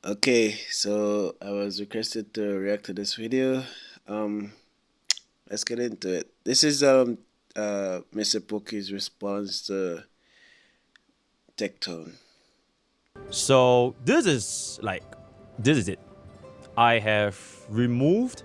Okay, so I was requested to react to this video. Um, let's get into it. This is Mr. Poke's response to Tectone. So this is it. I have removed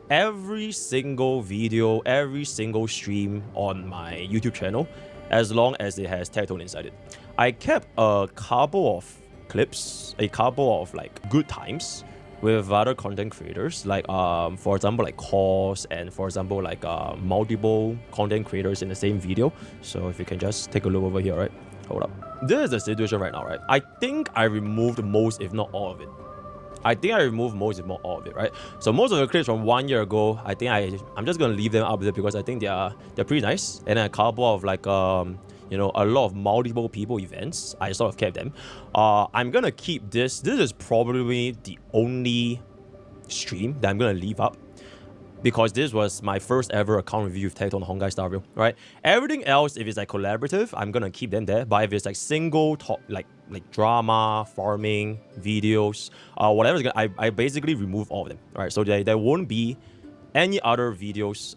every single video, every single stream on my YouTube channel, as long as it has Tectone inside it. I kept a couple of clips, a couple of like good times with other content creators, like for example like calls and for example like multiple content creators in the same video. So if you can just take a look over here, right? Hold up. This is the situation right now, right? I think I removed most, if not all of it. I think I removed most, if not all of it, right? So most of the clips from 1 year ago, I think I'm just gonna leave them up there because I think they're pretty nice. And then a couple of like a lot of multiple people events, I sort of kept them. I'm gonna keep this. This is probably the only stream that I'm gonna leave up because this was my first ever account review with Tectone Hongai Star Review, right? Everything else, if it's like collaborative, I'm gonna keep them there. But if it's like single talk, like drama, farming, videos, whatever, I basically remove all of them, right? So there won't be any other videos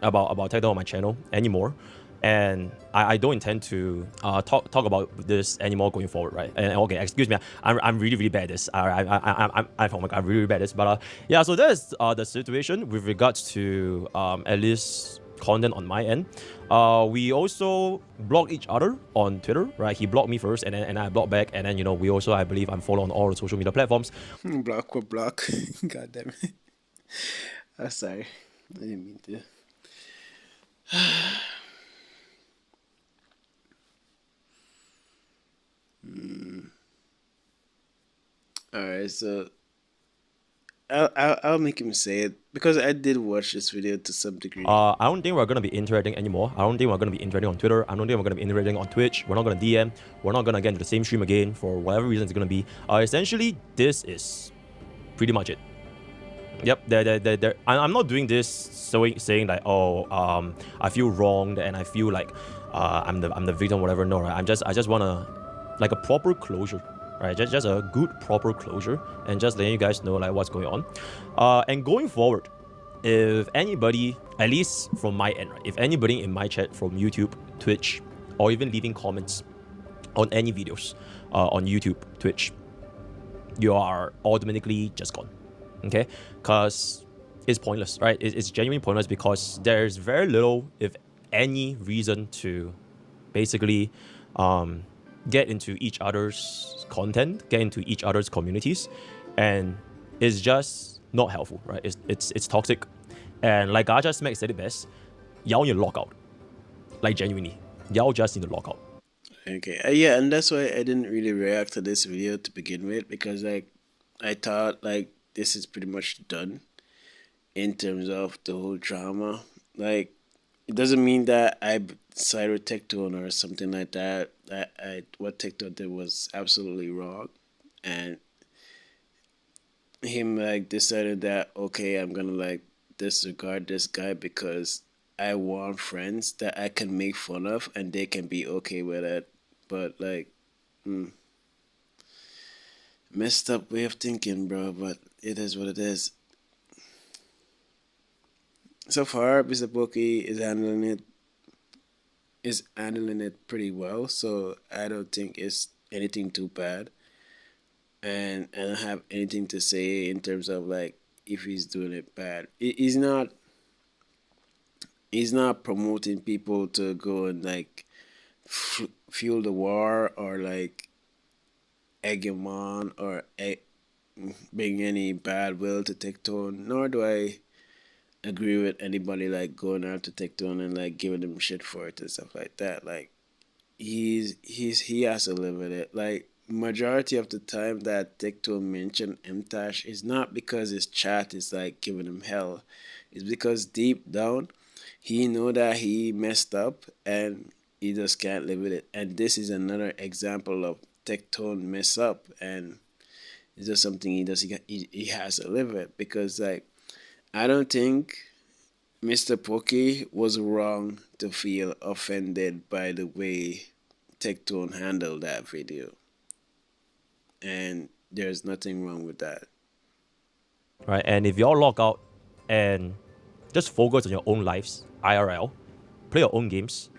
about Tectone on my channel anymore. And I don't intend to talk about this anymore going forward, right? And okay, excuse me, I'm really really bad at this. Oh my god, I'm really really bad at this. But yeah, so that's the situation with regards to at least content on my end. We also block each other on Twitter, right? He blocked me first, and I blocked back, and then we also, I believe, I'm followed on all the social media platforms. Block or block. God damn it. I'm sorry. I didn't mean to. Alright, so I'll make him say it because I did watch this video to some degree. I don't think we're gonna be interacting anymore. I don't think we're gonna be interacting on Twitter. I don't think we're gonna be interacting on Twitch. We're not gonna DM. We're not gonna get into the same stream again for whatever reason it's gonna be. Essentially, this is pretty much it. Yep, I'm not doing this saying like, oh, I feel wronged and I feel like I'm the victim, whatever. No, right? I just wanna like a proper closure, right? Just a good proper closure and just letting you guys know like what's going on. And going forward, if anybody, at least from my end, right, if anybody in my chat from YouTube, Twitch, or even leaving comments on any videos on YouTube, Twitch, you are automatically just gone, okay? Because it's pointless, right? It's genuinely pointless because there's very little, if any, reason to basically get into each other's content, get into each other's communities, and it's just not helpful, right? It's toxic, and like Gacha Smack said it best, y'all need to lock out, like genuinely, y'all just need to lock out. Okay, yeah, and that's why I didn't really react to this video to begin with because like I thought like this is pretty much done in terms of the whole drama. Like it doesn't mean that I side with Tectone or something like that. What Tectone did was absolutely wrong, and him like decided that okay, I'm gonna like disregard this guy because I want friends that I can make fun of and they can be okay with it. But like, messed up way of thinking, bro. But it is what it is. So far, Mr. Pokey is handling it pretty well. So I don't think it's anything too bad, and I don't have anything to say in terms of like if he's doing it bad. He's not promoting people to go and like fuel the war or like egg him on or bring any bad will to Tectone. Nor do I agree with anybody like going out to Tectone and like giving him shit for it and stuff like that. Like he has to live with it. Like majority of the time that Tectone mentioned MTash is not because his chat is like giving him hell. It's because deep down he know that he messed up and he just can't live with it. And this is another example of Tectone mess up, and it's just something he has to live with because like I don't think Mr. Pokey was wrong to feel offended by the way Tectone handled that video. And there's nothing wrong with that. right? And if y'all log out and just focus on your own lives, IRL, play your own games,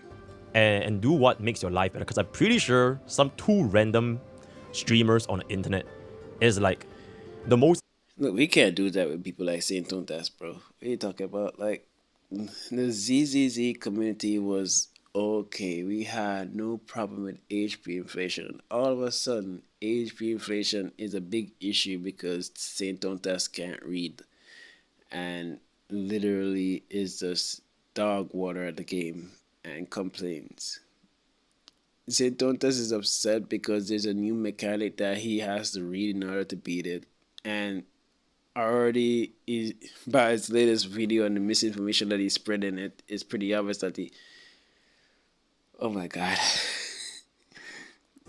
and do what makes your life better. Because I'm pretty sure some two random streamers on the internet is like the most. Look, we can't do that with people like Saint Tontas, bro. What are you talking about? Like, the ZZZ community was okay. We had no problem with HP inflation. All of a sudden, HP inflation is a big issue because Saint Tontas can't read and literally is just dog water at the game and complains. Saint Tontas is upset because there's a new mechanic that he has to read in order to beat it. And already is by his latest video and the misinformation that he's spreading, it's pretty obvious that he, oh my god.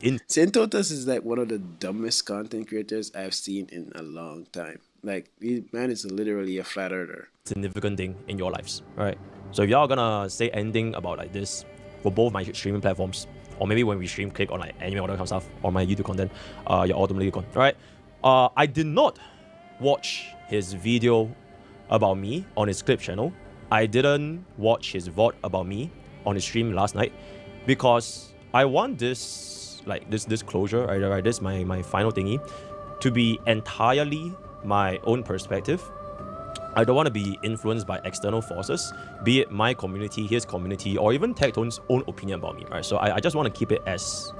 In Santotas is like one of the dumbest content creators I've seen in a long time. Like, man is literally a flat earther. significant thing in your lives, right? So if y'all gonna say anything about like this for both my streaming platforms, or maybe when we stream, click on like anime or that kind of stuff, or my YouTube content, you're automatically gone, right? I did not watch his video about me on his clip channel. I didn't watch his VOD about me on his stream last night because I want this closure, right? This my final thingy to be entirely my own perspective. I don't want to be influenced by external forces, be it my community, his community, or even Tectone's own opinion about me, right? So I just want to keep it as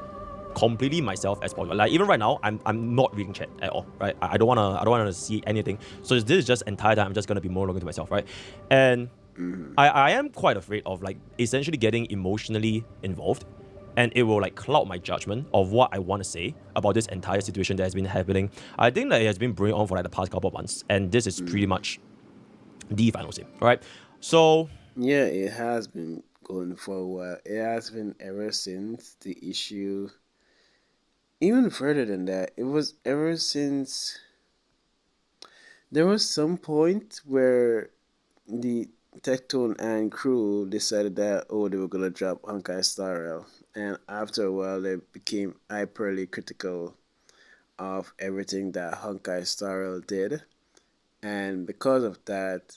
completely myself as possible. Like even right now, I'm not reading chat at all, right? I don't wanna see anything. So this is just entire time I'm just gonna be monologuing to myself, right? And I am quite afraid of like essentially getting emotionally involved, and it will like cloud my judgment of what I want to say about this entire situation that has been happening. I think that it has been brewing on for like the past couple of months, and this is pretty much the final say, right? So Yeah, it has been going for a while. It has been ever since the issue. Even further than that, it was ever since there was some point where the Tectone and crew decided that, oh, they were gonna drop Honkai Star Rail, and after a while they became hyperly critical of everything that Honkai Star Rail did, and because of that,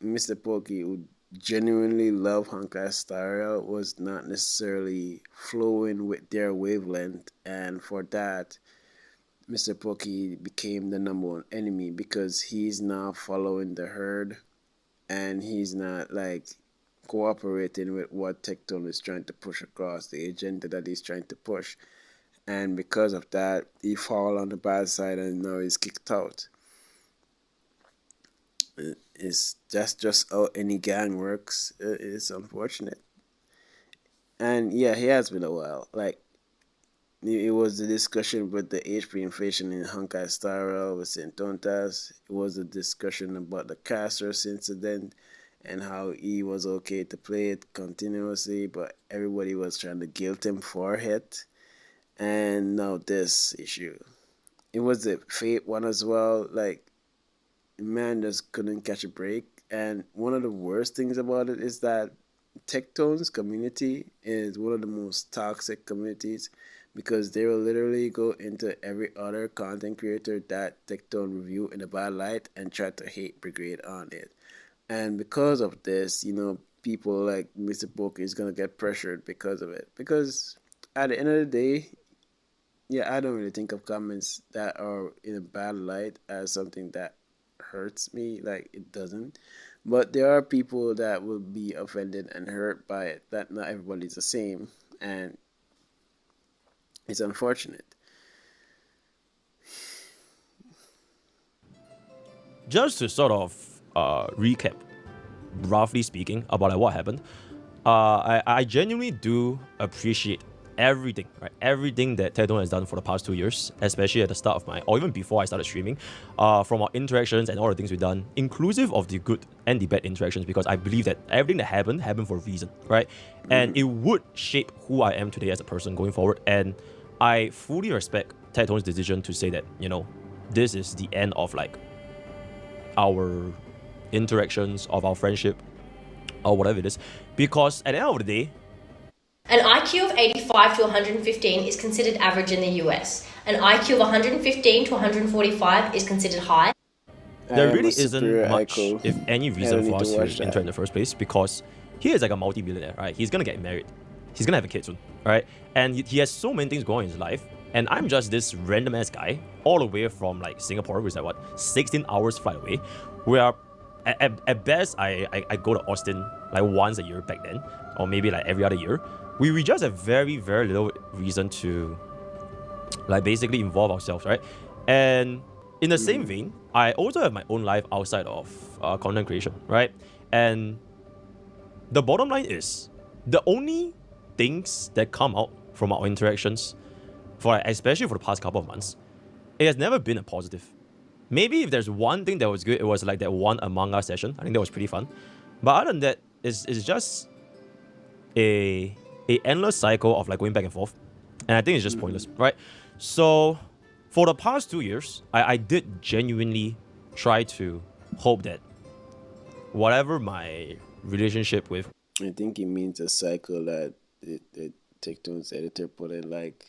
Mr. Pokey, who genuinely loved Honkai Star Rail, was not necessarily flowing with their wavelength, and for that, Mr. Pokey became the number one enemy because he's now following the herd and he's not like cooperating with what Tectone is trying to push across, the agenda that he's trying to push. And because of that, he fall on the bad side and now he's kicked out. That's just how any gang works. It's unfortunate. And yeah, he has been a while. Like, it was the discussion with the HP inflation in Honkai Star Rail with St. Tontas. It was a discussion about the Casters incident and how he was okay to play it continuously, but everybody was trying to guilt him for it. And now this issue. It was the Fate one as well. Like, man just couldn't catch a break. And one of the worst things about it is that Tectone's community is one of the most toxic communities because they will literally go into every other content creator that Tectone review in a bad light and try to hate brigade on it. And because of this, people like Mr. Poke is gonna get pressured because of it. Because at the end of the day, yeah, I don't really think of comments that are in a bad light as something that hurts me. Like, it doesn't. But there are people that will be offended and hurt by it. That not everybody's the same. And it's unfortunate. just to sort of recap, roughly speaking, about like what happened, I genuinely do appreciate everything, right? Everything that Tectone has done for the past 2 years, especially at the start of or even before I started streaming, from our interactions and all the things we've done, inclusive of the good and the bad interactions, because I believe that everything that happened for a reason, right? And it would shape who I am today as a person going forward. And I fully respect Tectone's decision to say that, this is the end of like our interactions, of our friendship, or whatever it is, because at the end of the day, an IQ of 85 to 115 is considered average in the US. An IQ of 115 to 145 is considered high. I There am a really isn't superior much, IQ. if any, I reason don't need for to us to watch enter that. in the first place, because he is like a multi-millionaire, right? He's gonna get married. He's gonna have a kid soon, right? And he has so many things going on in his life. And I'm just this random ass guy, all the way from like Singapore, which is like what, 16 hours flight away. We are at best I go to Austin like once a year back then, or maybe like every other year. We just have very, very little reason to like basically involve ourselves, right? And in the same vein, I also have my own life outside of content creation, right? And the bottom line is, the only things that come out from our interactions, for especially for the past couple of months, it has never been a positive. Maybe if there's one thing that was good, it was like that one Among Us session. I think that was pretty fun. But other than that, it's just a endless cycle of like going back and forth. And I think it's just pointless, right? So for the past 2 years, I did genuinely try to hope that whatever my relationship with I think it means a cycle that Tectone's editor put in. Like,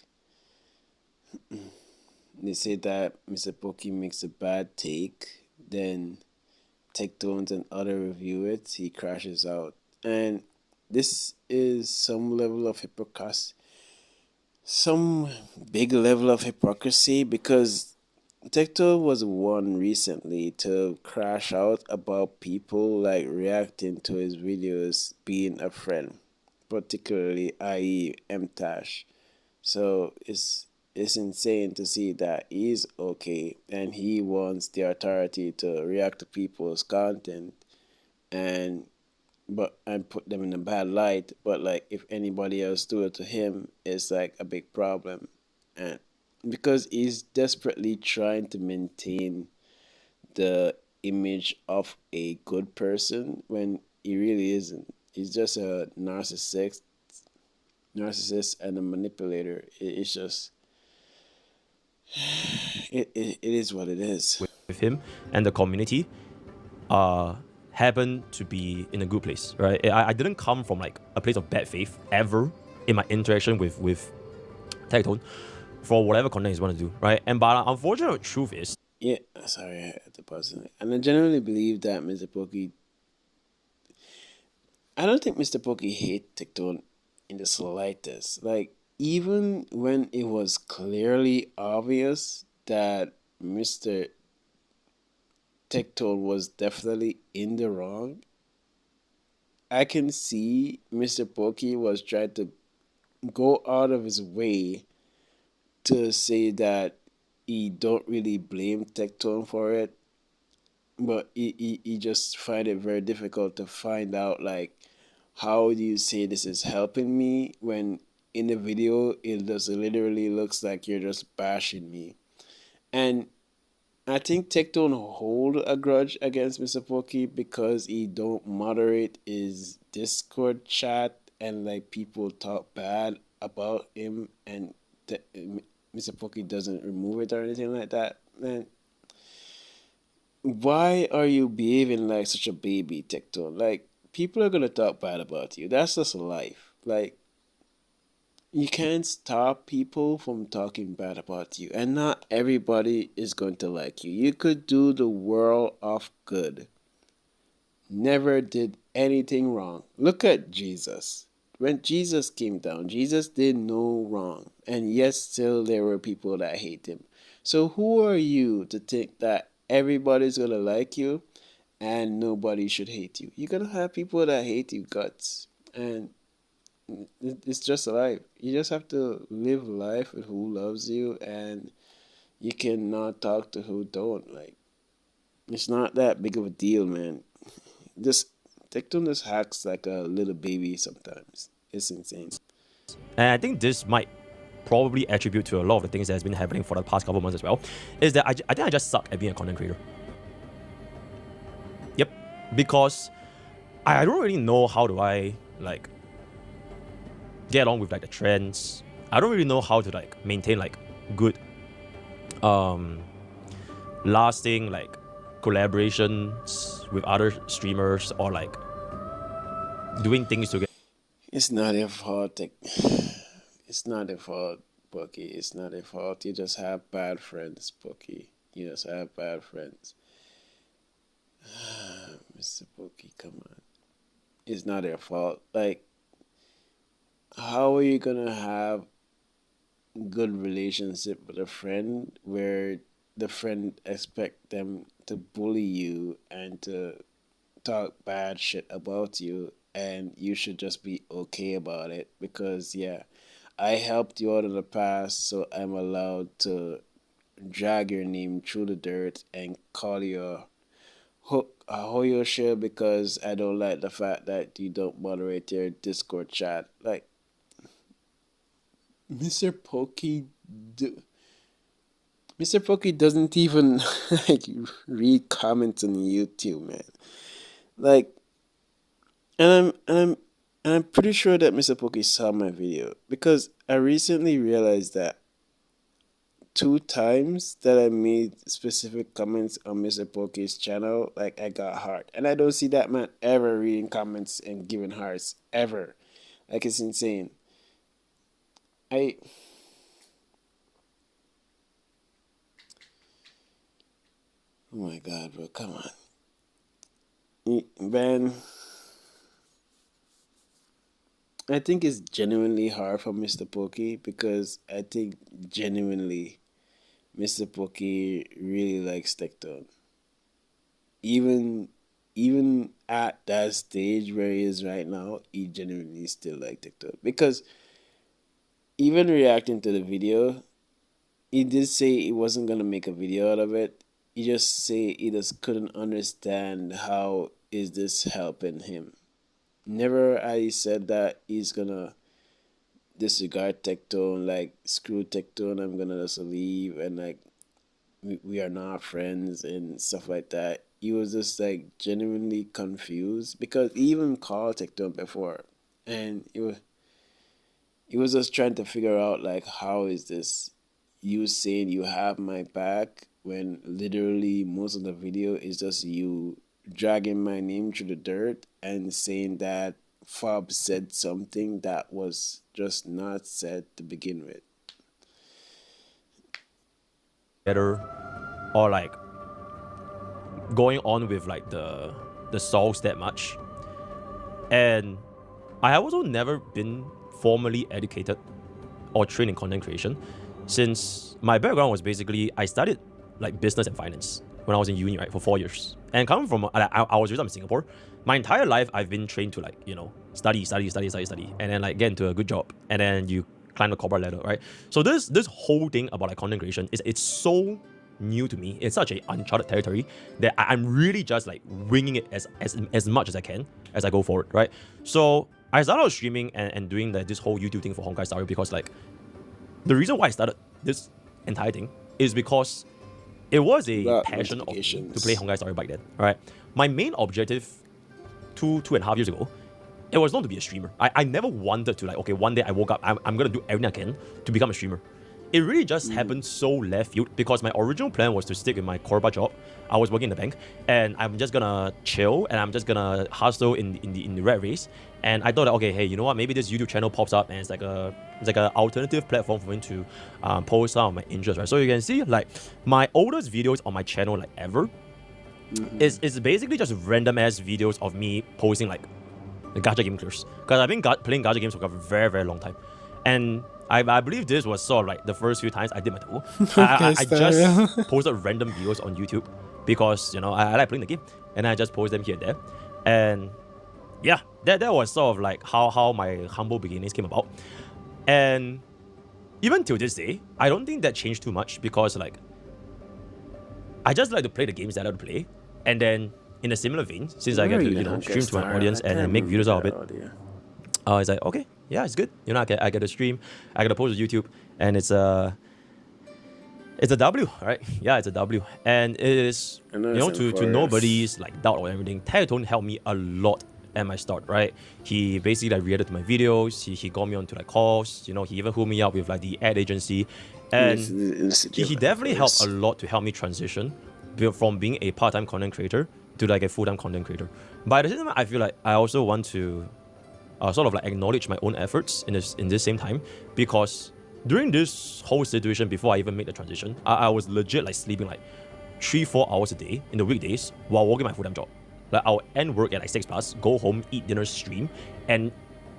they say that Mr. Pokke makes a bad take, then Tectones and other review it, he crashes out. And this is some level of hypocrisy, some big level of hypocrisy, because Tectone was one recently to crash out about people like reacting to his videos being a friend, particularly i.e. MTash. So it's insane to see that he's okay and he wants the authority to react to people's content and put them in a bad light. But like if anybody else do it to him, it's like a big problem. And because he's desperately trying to maintain the image of a good person when he really isn't. He's just a narcissist and a manipulator. It's just it is what it is. with him and the community happen to be in a good place, right? I didn't come from like a place of bad faith ever in my interaction with Tectone for whatever content he's want to do, right? And but unfortunate truth is, Yeah, sorry, I had to pause it. And I generally believe that Mr. Pokey. I don't think Mr. Pokey hate Tectone in the slightest. Like even when it was clearly obvious that Mr. Tectone was definitely in the wrong, I can see Mr. Pokey was trying to go out of his way to say that he don't really blame Tectone for it, but he just find it very difficult to find out like how do you say this is helping me when in the video it just literally looks like you're just bashing me. And I think Tectone hold a grudge against Mr. Pokey because he don't moderate his Discord chat and like people talk bad about him and Mr. Pokey doesn't remove it or anything like that. Man, why are you behaving like such a baby, Tectone? Like people are gonna talk bad about you. That's just life. Like you can't stop people from talking bad about you, and not everybody is going to like you. You could do the world of good. Never did anything wrong. Look at Jesus. When Jesus came down, Jesus did no wrong, and yet still there were people that hate him. So who are you to think that everybody's gonna like you and nobody should hate you? You're gonna have people that hate you guts, and it's just life. You just have to live life with who loves you, and you cannot talk to who don't. Like it's not that big of a deal, man. Just Tectone just hacks like a little baby sometimes. It's insane. and I think this might probably attribute to a lot of the things that has been happening for the past couple of months as well, is that I think I just suck at being a content creator. Yep, because I don't really know how do I like get along with like the trends. I don't really know how to like maintain like good lasting like collaborations with other streamers, or like doing things together. It's not their fault. It's not their fault. Pokey. It's not your fault. You just have bad friends, Pokey. You just have bad friends. Mr. Pokey, come on. It's not their fault. Like, how are you gonna have good relationship with a friend where the friend expect them to bully you and to talk bad shit about you, and you should just be okay about it because yeah, I helped you out in the past, so I'm allowed to drag your name through the dirt and call you a hoyo shit because I don't like the fact that you don't moderate your Discord chat. Like, Mr. Pokey, do, Mr. Pokey doesn't even like read comments on YouTube, man. Like, and I'm pretty sure that Mr. Pokey saw my video because I recently realized that 2 times that I made specific comments on Mr. Pokey's channel, like I got heart. And I don't see that man ever reading comments and giving hearts. Ever. Like it's insane. I Oh my god, bro, come on. Man, I think it's genuinely hard for Mr. Pokey because I think genuinely Mr. Pokey really likes Tectone. Even at that stage where he is right now, he genuinely still like Tectone. Because even reacting to the video, he did say he wasn't gonna make a video out of it. He just say he just couldn't understand how is this helping him. Never I said that he's gonna disregard Tectone, like screw Tectone, I'm gonna just leave and like we are not friends and stuff like that. He was just like genuinely confused because he even called Tectone before and he was just trying to figure out like how is this you saying you have my back when literally most of the video is just you dragging my name through the dirt and saying that Fob said something that was just not said to begin with. Better, or like going on with like the songs that much. And I have also never been formally educated or trained in content creation, since my background was basically I studied like business and finance when I was in uni, right, for 4 years. And coming from I was raised up in Singapore, my entire life I've been trained to like study, and then like get into a good job, and then you climb the corporate ladder, right? So this whole thing about like content creation it's so new to me. It's such a uncharted territory that I'm really just like winging it as much as I can as I go forward, right? So I started out streaming and doing this whole YouTube thing for Honkai Star Rail because like the reason why I started this entire thing is because it was a passion of me to play Honkai Star Rail back then, right? My main objective 2.5 years ago, it was not to be a streamer. I never wanted to like, okay, one day I woke up, I'm gonna do everything I can to become a streamer. It really just happened so left field because my original plan was to stick with my corporate job. I was working in the bank and I'm just gonna chill and I'm just gonna hustle in the rat race. And I thought that, okay, hey, you know what? Maybe this YouTube channel pops up and it's like an alternative platform for me to post some of my interests, right? So you can see like my oldest videos on my channel like ever is basically just random ass videos of me posting like the gacha game clears, because I've been playing gacha games for a very, very long time. And I believe this was sort of like the first few times I did my tool. I just posted random videos on YouTube because, I like playing the game. And I just post them here and there. And yeah, that was sort of like how my humble beginnings came about. And even till this day, I don't think that changed too much because like I just like to play the games that I like to play. And then in a similar vein, since I get to stream to my audience and make videos out of it, it's like, okay, yeah, it's good. I get to stream, I get to post to YouTube, and it's a W, right? Yeah, it's a W, and it is to nobody's like doubt or everything. Tectone helped me a lot at my start, right? He basically like reacted to my videos. He got me onto like calls. He even hooked me up with like the ad agency, and he definitely helped a lot to help me transition from being a part-time content creator to like a full-time content creator. But at the same time, I feel like I also want to sort of like acknowledge my own efforts in this same time, because during this whole situation, before I even made the transition, I was legit like sleeping like 3-4 hours a day in the weekdays while working my full-time job. Like I'll end work at like 6 plus, go home, eat dinner, stream, and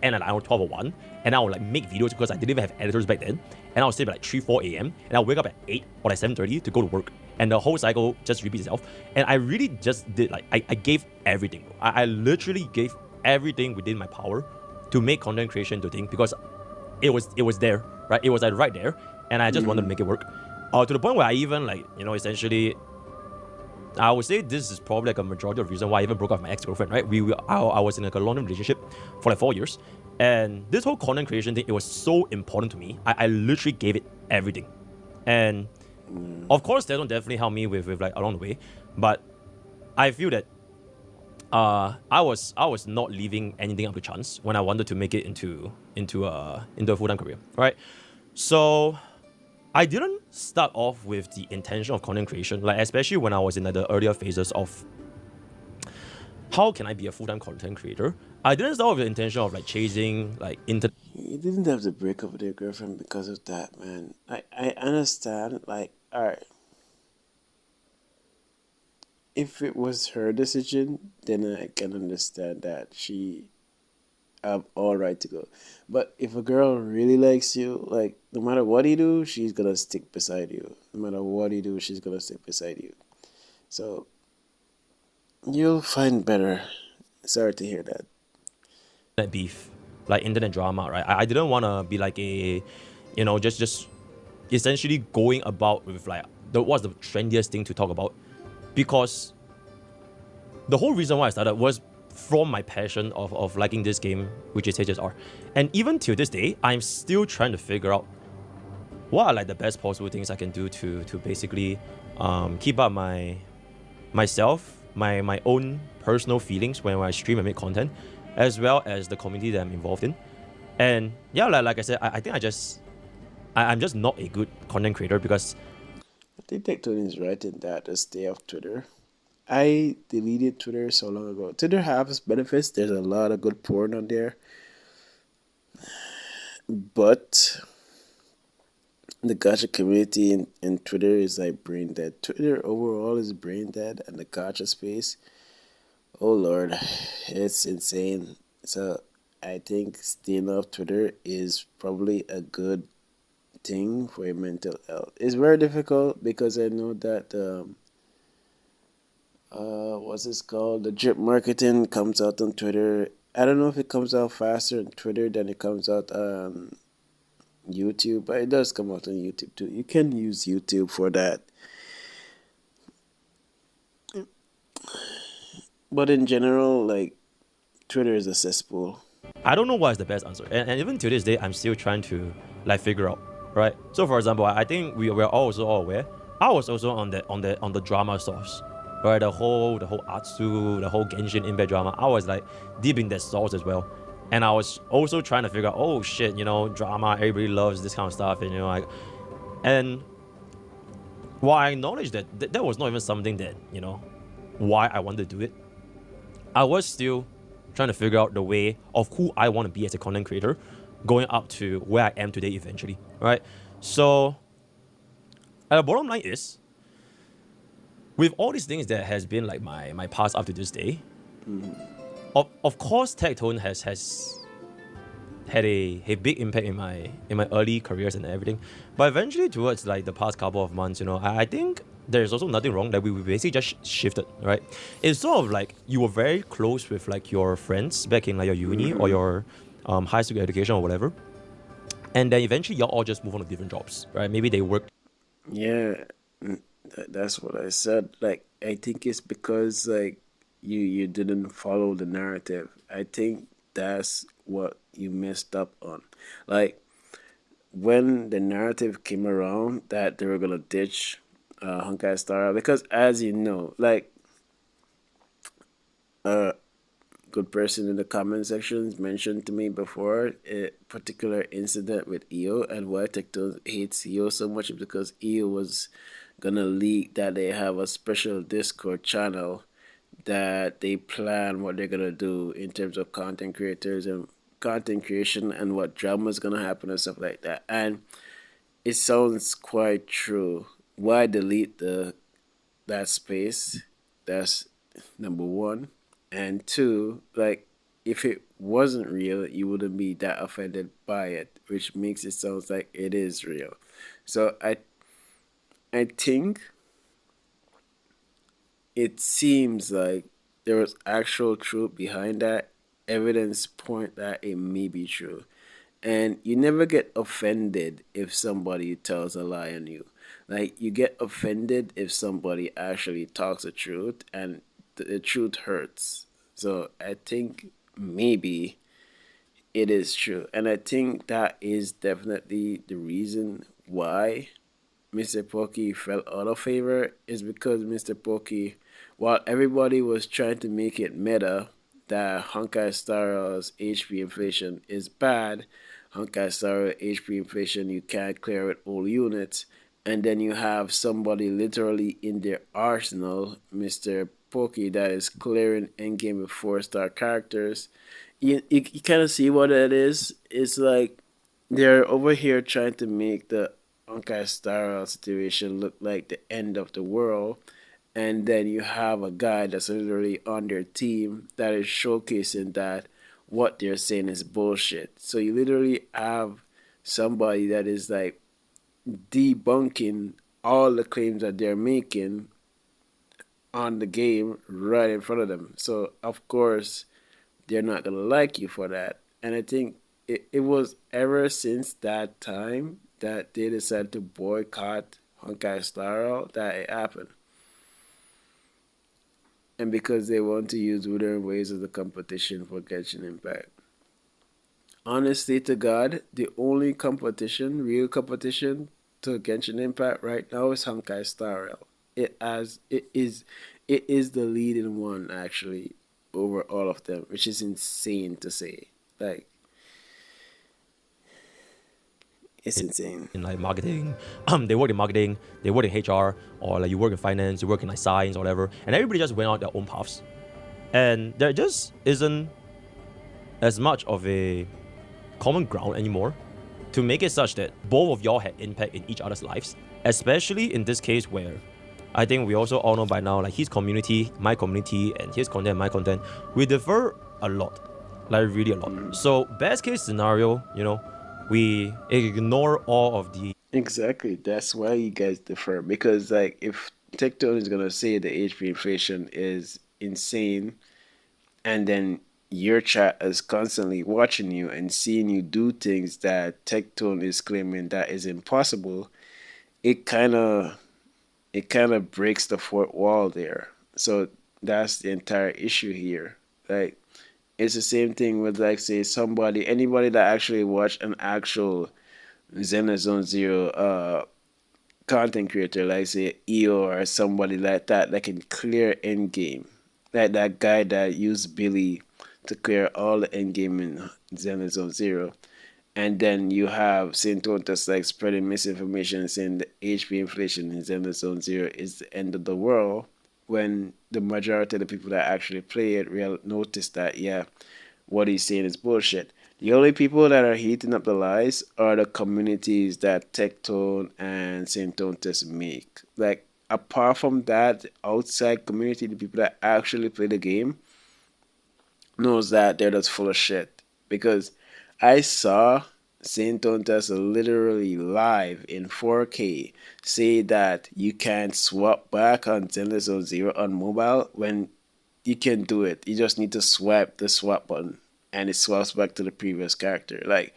end at around 12 or 1. And I would like make videos because I didn't even have editors back then. And I'll sleep at like 3-4 a.m. and I'll wake up at 8 or like 7:30 to go to work. And the whole cycle just repeats itself. And I really just did like I gave everything. I literally gave everything within my power to make content creation to thing because it was there, right? It was like right there, and I just wanted to make it work. To the point where I even like, essentially, I would say this is probably like a majority of the reason why I even broke up with my ex-girlfriend, right? I was in like a long-term relationship for like 4 years, and this whole content creation thing, it was so important to me. I literally gave it everything, and of course, that one definitely helped me with like along the way, but I feel that I was not leaving anything up to chance when I wanted to make it into a full-time career, right? So I didn't start off with the intention of content creation, like especially when I was in like, the earlier phases of how can I be a full-time content creator. I didn't start with the intention of like chasing like internet. You didn't have to break up with your girlfriend because of that, man. I understand. Like, all right, if it was her decision, then I can understand that she have all right to go. But if a girl really likes you, like no matter what you do, she's gonna stick beside you. No matter what you do, she's gonna stick beside you. So you'll find better. Sorry to hear that. Beef, like internet drama, right? I didn't want to be like a, just essentially going about with like what's the trendiest thing to talk about, because the whole reason why I started was from my passion of liking this game, which is HSR. And even till this day, I'm still trying to figure out what are like the best possible things I can do to basically keep up myself, my own personal feelings when I stream and make content, as well as the community that I'm involved in. And yeah, like I said, I think I'm just not a good content creator because I think Tectone is right in that the stay of Twitter. I deleted Twitter so long ago. Twitter has benefits. There's a lot of good porn on there. But the gacha community in Twitter is like brain dead. Twitter overall is brain dead, and the gacha space, oh lord, it's insane. So I think staying off Twitter is probably a good thing for your mental health. It's very difficult because I know that what's this called? The drip marketing comes out on Twitter. I don't know if it comes out faster on Twitter than it comes out on YouTube, but it does come out on YouTube too. You can use YouTube for that. But in general, like Twitter is a cesspool. I don't know what is the best answer. And even to this day, I'm still trying to like figure out, right? So for example, I think we're also all aware. I was also on the drama source, right? The whole Atsu, the whole Genshin Impact drama. I was like deep in that source as well. And I was also trying to figure out, oh shit, drama, everybody loves this kind of stuff, and and while I acknowledge that was not even something that, why I wanted to do it, I was still trying to figure out the way of who I want to be as a content creator, going up to where I am today eventually, right? So, the bottom line is, with all these things that has been like my past up to this day, of course, Tectone has had a big impact in my early careers and everything, but eventually towards like the past couple of months, I think there's also nothing wrong that we basically just shifted, right? It's sort of like you were very close with like your friends back in like your uni or your high school education or whatever, and then eventually y'all all just move on to different jobs, right? Maybe they work. Yeah, that's what I said. Like I think it's because like you didn't follow the narrative. I think that's what you messed up on. Like when the narrative came around that they were gonna ditch Honkai Star, because as you know, like a good person in the comment sections mentioned to me before a particular incident with EO, and why Tectone hates EO so much is because EO was gonna leak that they have a special Discord channel that they plan what they're gonna do in terms of content creators and content creation and what drama is gonna happen and stuff like that. And it sounds quite true. Why delete the that space? That's number one. And two, like if it wasn't real, you wouldn't be that offended by it, which makes it sound like it is real. So I think it seems like there was actual truth behind that. Evidence point that it may be true. And you never get offended if somebody tells a lie on you. Like you get offended if somebody actually talks the truth and the truth hurts. So I think maybe it is true. And I think that is definitely the reason why Mr. Pokke fell out of favor is because Mr. Pokke, while everybody was trying to make it meta that Honkai Star's HP inflation is bad, Honkai Star HP inflation you can't clear with all units, and then you have somebody literally in their arsenal, Mr. Pokke, that is clearing endgame with 4-star characters. You kind of see what it is. It's like they're over here trying to make the Honkai Star situation look like the end of the world, and then you have a guy that's literally on their team that is showcasing that what they're saying is bullshit. So you literally have somebody that is like debunking all the claims that they're making on the game right in front of them. So of course they're not gonna like you for that. And I think it was ever since that time that they decided to boycott Honkai Star Rail that it happened. And because they want to use Withering Ways as a competition for Genshin Impact. Honestly to God, the only competition, real competition to Genshin Impact right now is Honkai Star Rail. It is the leading one actually over all of them, which is insane to say. Like it's insane. In like marketing, they work in marketing, they work in HR, or like you work in finance, you work in like science or whatever, and everybody just went out their own paths. And there just isn't as much of a common ground anymore to make it such that both of y'all had impact in each other's lives, especially in this case where I think we also all know by now, like his community, my community, and his content, my content, we differ a lot, like really a lot. So best case scenario, we ignore all of the Exactly. That's why you guys differ. Because like if Tectone is gonna say the HP inflation is insane and then your chat is constantly watching you and seeing you do things that Tectone is claiming that is impossible, it kinda breaks the fourth wall there. So that's the entire issue here. Like it's the same thing with like say anybody that actually watched an actual Zone Zero content creator like say EO or somebody like that can clear end game. Like that guy that used Billy to clear all the end game in Zone Zero. And then you have Saint Tontas like spreading misinformation saying the HP inflation in Zone Zero is the end of the world when the majority of the people that actually play it real notice that yeah, what he's saying is bullshit. The only people that are heating up the lies are the communities that Tectone and Saint Tontas make. Like apart from that, the outside community, the people that actually play the game, knows that they're just full of shit. Because I saw Saint Tontas literally live in 4K say that you can't swap back on Zenless Zone Zero on mobile when you can do it. You just need to swipe the swap button and it swaps back to the previous character. Like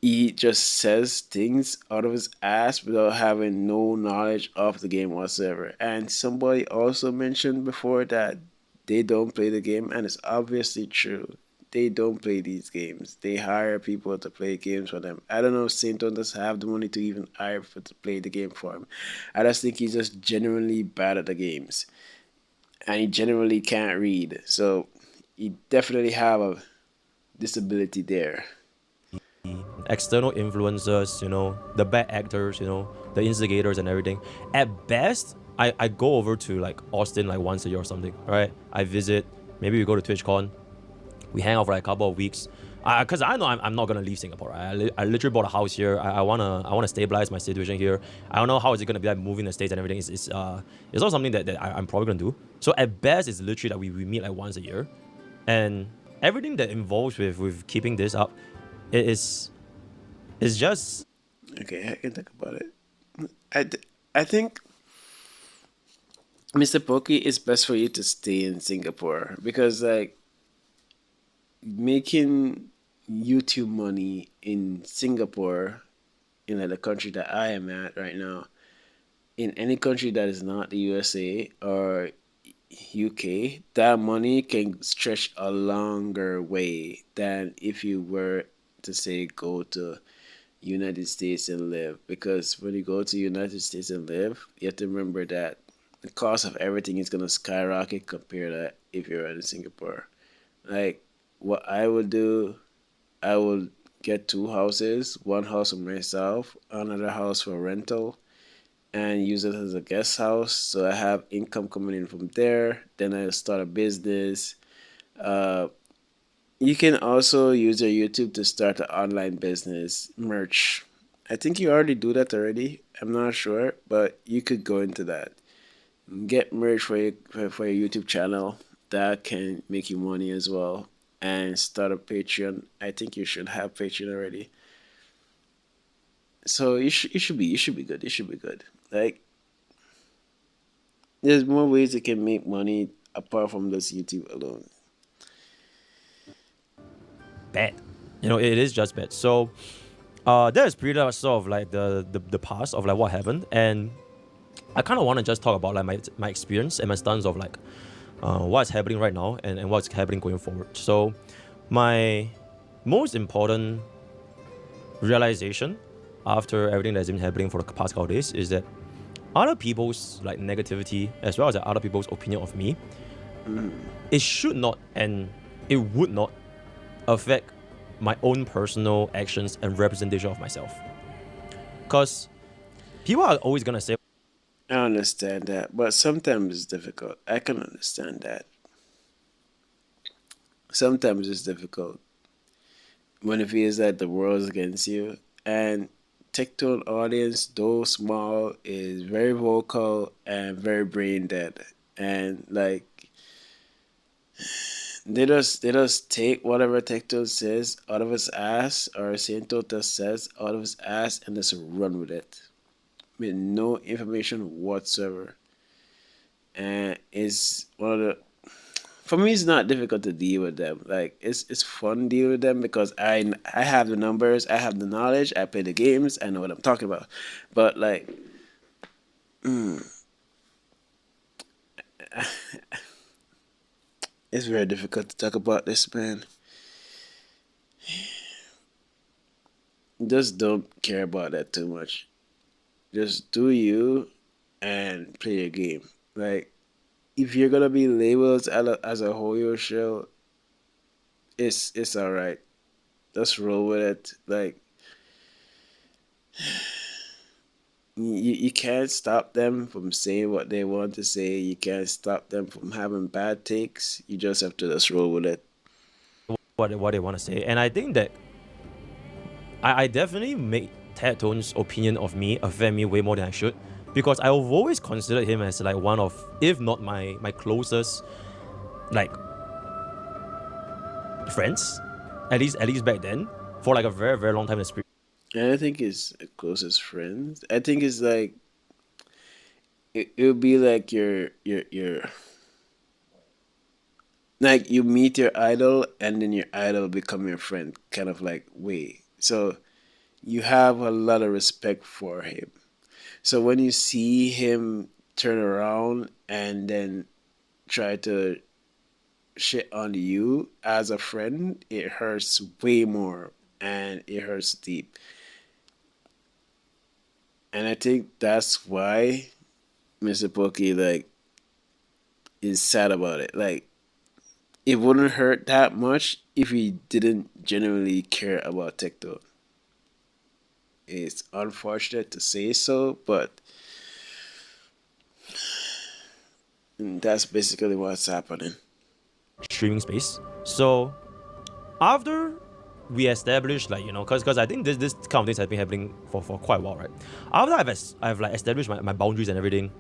he just says things out of his ass without having no knowledge of the game whatsoever. And somebody also mentioned before that they don't play the game, and it's obviously true. They don't play these games. They hire people to play games for them. I don't know if Saint does have the money to even hire for to play the game for him. I just think he's just genuinely bad at the games, and he generally can't read. So he definitely have a disability there. external influencers, the bad actors, the instigators and everything. At best, I go over to like Austin like once a year or something, right? I visit, maybe we go to TwitchCon, we hang out for like a couple of weeks. Because I know I'm not gonna leave Singapore. I literally bought a house here. I wanna stabilize my situation here. I don't know how is it gonna be like moving the states and everything. It's not something that I'm probably gonna do. So at best, it's literally that we meet like once a year, and everything that involves with keeping this up, it is just Okay, I can think about it. I think Mr. Pokey, it's best for you to stay in Singapore because like making YouTube money in Singapore, in like the country that I am at right now, in any country that is not the USA or UK, that money can stretch a longer way than if you were to say go to United States and live. Because when you go to United States and live, you have to remember that the cost of everything is gonna skyrocket compared to if you're in Singapore. Like what I would do, I would get two houses, one house for myself, another house for rental, and use it as a guest house. So I have income coming in from there. Then I start a business. Uh, you can also use your YouTube to start an online business, merch. I think you already do that already. I'm not sure, but you could go into that. Get merch for your YouTube channel. That can make you money as well. And start a Patreon. I think you should have Patreon already. So you should be good. You should be good. Like there's more ways you can make money apart from this YouTube alone. bad. It is just bad. So that is pretty much sort of like the past of like what happened, and I kind of want to just talk about like my experience and my stance of like what's happening right now and what's happening going forward. So my most important realization after everything that's been happening for the past couple of days is that other people's like negativity as well as like, other people's opinion of me, it should not and it would not affect my own personal actions and representation of myself. Because people are always gonna say, I understand that, but sometimes it's difficult. I can understand that. Sometimes it's difficult when it feels like the world is against you. And Tectone audience, though small, is very vocal and very brain dead. And like they just take whatever Tectone says out of his ass or Saint Tota says out of his ass and just run with it with no information whatsoever. And it's one of the for me it's not difficult to deal with them. Like it's fun dealing with them because I have the numbers, I have the knowledge, I play the games, I know what I'm talking about. But like it's very difficult to talk about this, man. Just don't care about that too much. Just do you and play your game. Like if you're gonna be labeled as a whole show, it's all right. Just roll with it. Like you can't stop them from saying what they want to say. You can't stop them from having bad takes. You just have to just roll with it. what they want to say. And I think that I definitely make Tectone's opinion of me affect me way more than I should. Because I've always considered him as like one of, if not my closest, like friends, at least back then, for like a very very long time in the spirit. And I think it's closest friends. I think it's like it would be like your like you meet your idol and then your idol become your friend kind of like way. So you have a lot of respect for him. So when you see him turn around and then try to shit on you as a friend, it hurts way more and it hurts deep. And I think that's why Mr. Pokey like is sad about it. Like it wouldn't hurt that much if he didn't genuinely care about TikTok. It's unfortunate to say so, but that's basically what's happening. Streaming space. So after we established, like, because I think this kind of things have been happening for quite a while, right? After I've like established my boundaries and everything,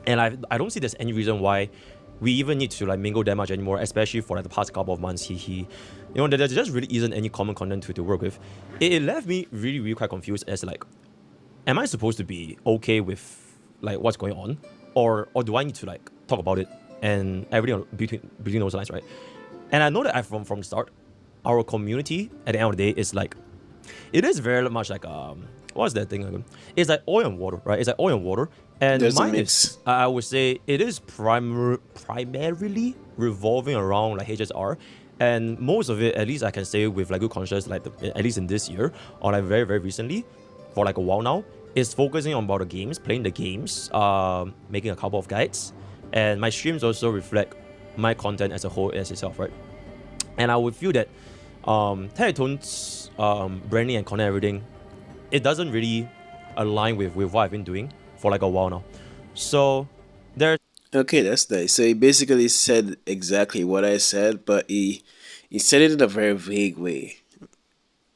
and I don't see there's any reason why we even need to like mingle that much anymore, especially for like the past couple of months. There just really isn't any common content to work with. It left me really, really quite confused as like, am I supposed to be okay with like what's going on, or do I need to like talk about it and everything between those lines, right? And I know that from the start, our community at the end of the day is like, it is very much like what's that thing again? It's like oil and water, right? It's like oil and water, and There's a mine mix. is, I would say it is primarily revolving around like HSR, and most of it, at least I can say with like good conscience, like at least in this year or like very very recently, for like a while now, is focusing on about the games, playing the games, making a couple of guides, and my streams also reflect my content as a whole as itself, right? And I would feel that Tectone's branding and content everything, it doesn't really align with what I've been doing for like a while now. So there's Okay, that's nice. So he basically said exactly what I said, but he said it in a very vague way.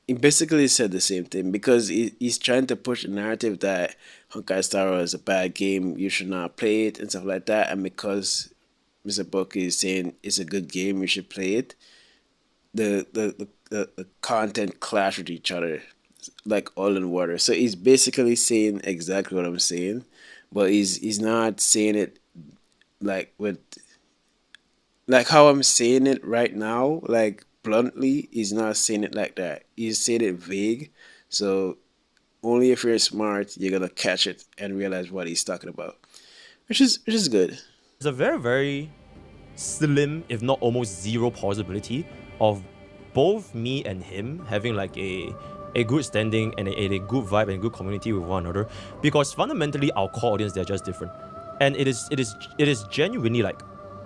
He basically said the same thing because he's trying to push a narrative that Honkai Star Rail is a bad game, you should not play it and stuff like that. And because Mr. Bucky is saying it's a good game, you should play it, the content clash with each other like oil and water. So he's basically saying exactly what I'm saying, but he's not saying it like with like how I'm saying it right now, like bluntly. He's not saying it like that. He's saying it vague. So only if you're smart, you're gonna catch it and realize what he's talking about, which is good. a very very slim, if not almost zero possibility of both me and him having like a good standing and a good vibe and good community with one another, because fundamentally our core audience, they're just different, and it is genuinely like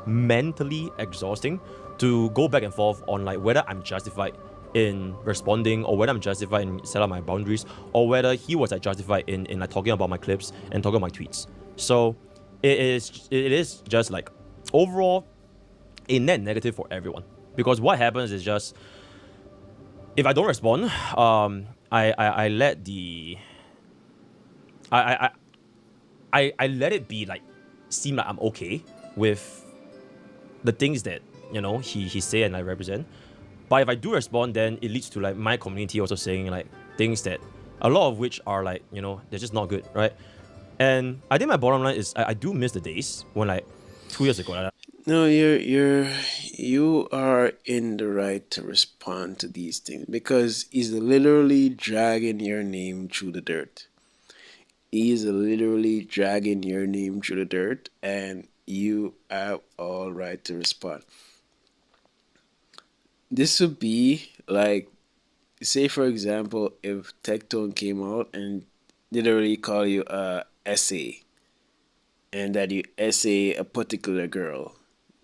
mentally exhausting to go back and forth on like whether I'm justified in responding or whether I'm justified in set up my boundaries, or whether he was like justified in like talking about my clips and talking about my tweets. So it is just like overall a net negative for everyone, because what happens is just, if I don't respond, I let the I I let it be like seem like I'm okay with the things that he say and I represent. But if I do respond, then it leads to like my community also saying like things that a lot of which are like they're just not good, right? And I think my bottom line is I do miss the days when like 2 years ago, like, No, you are in the right to respond to these things because he's literally dragging your name through the dirt. He's literally dragging your name through the dirt, and you have all right to respond. This would be like, say for example, if Tectone came out and literally call you a essay, and that you essay a particular girl,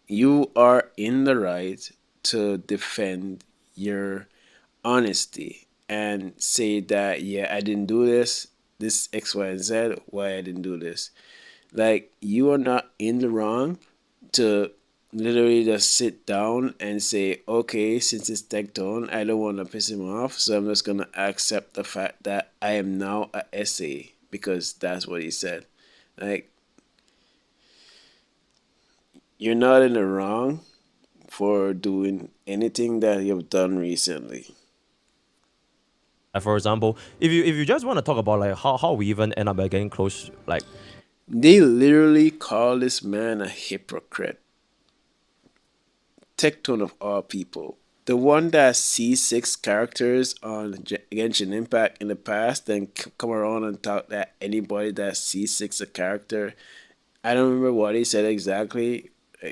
you are in the right to defend your honesty and say that, yeah, I didn't do this X, Y, and Z, why I didn't do this. Like, you are not in the wrong to literally just sit down and say, okay, since it's Tectone, I don't want to piss him off, so I'm just gonna accept the fact that I am now a essay because that's what he said. Like, you're not in the wrong for doing anything that you've done recently. for example, if you just want to talk about like how we even end up like getting close, like They literally call this man a hypocrite. Tectone of all people. The one that sees six characters on Genshin Impact in the past, then come around and talk that anybody that sees six a character. I don't remember what he said exactly,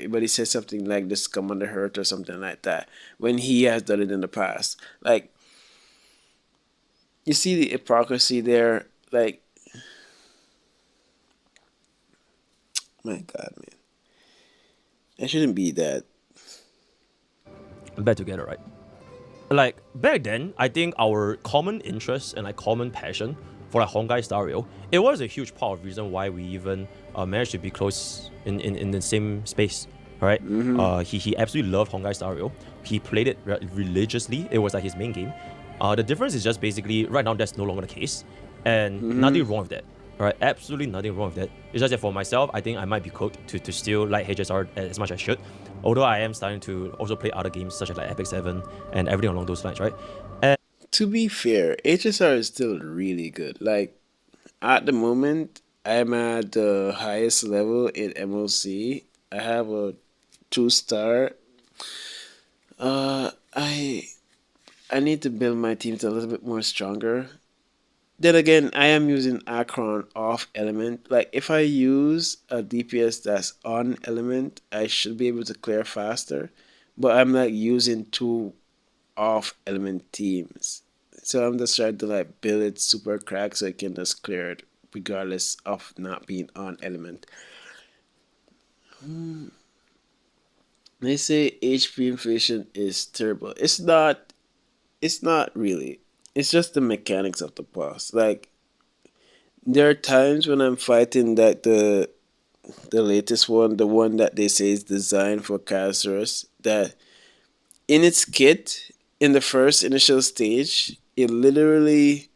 but he said something like this come under hurt or something like that when he has done it in the past. Like, you see the hypocrisy there. Like, my God, man, it shouldn't be that. back together, right? Like back then, I think our common interest and like common passion for like Honkai Star Rail, it was a huge part of the reason why we even managed to be close in the same space. right? He absolutely loved Honkai Star Rail. He played it religiously. It was like his main game. The difference is just basically right now that's no longer the case, and nothing wrong with that. Right, absolutely nothing wrong with that. It's just that for myself, I think I might be cooked to still like HSR as much as I should. Although I am starting to also play other games such as like Epic 7 and everything along those lines, right? And To be fair, HSR is still really good. Like at the moment, I'm at the highest level in MOC. I have a 2 star. I need to build my teams a little bit more stronger. Then again, I am using Akron off element. Like if I use a DPS that's on element, I should be able to clear faster. But I'm like using two off element teams. So I'm just trying to like build it super cracked so I can just clear it regardless of not being on element. They say HP inflation is terrible. It's not really. It's just the mechanics of the boss. Like there are times when I'm fighting that the latest one, the one that they say is designed for casters, that in its kit, in the first initial stage, it literally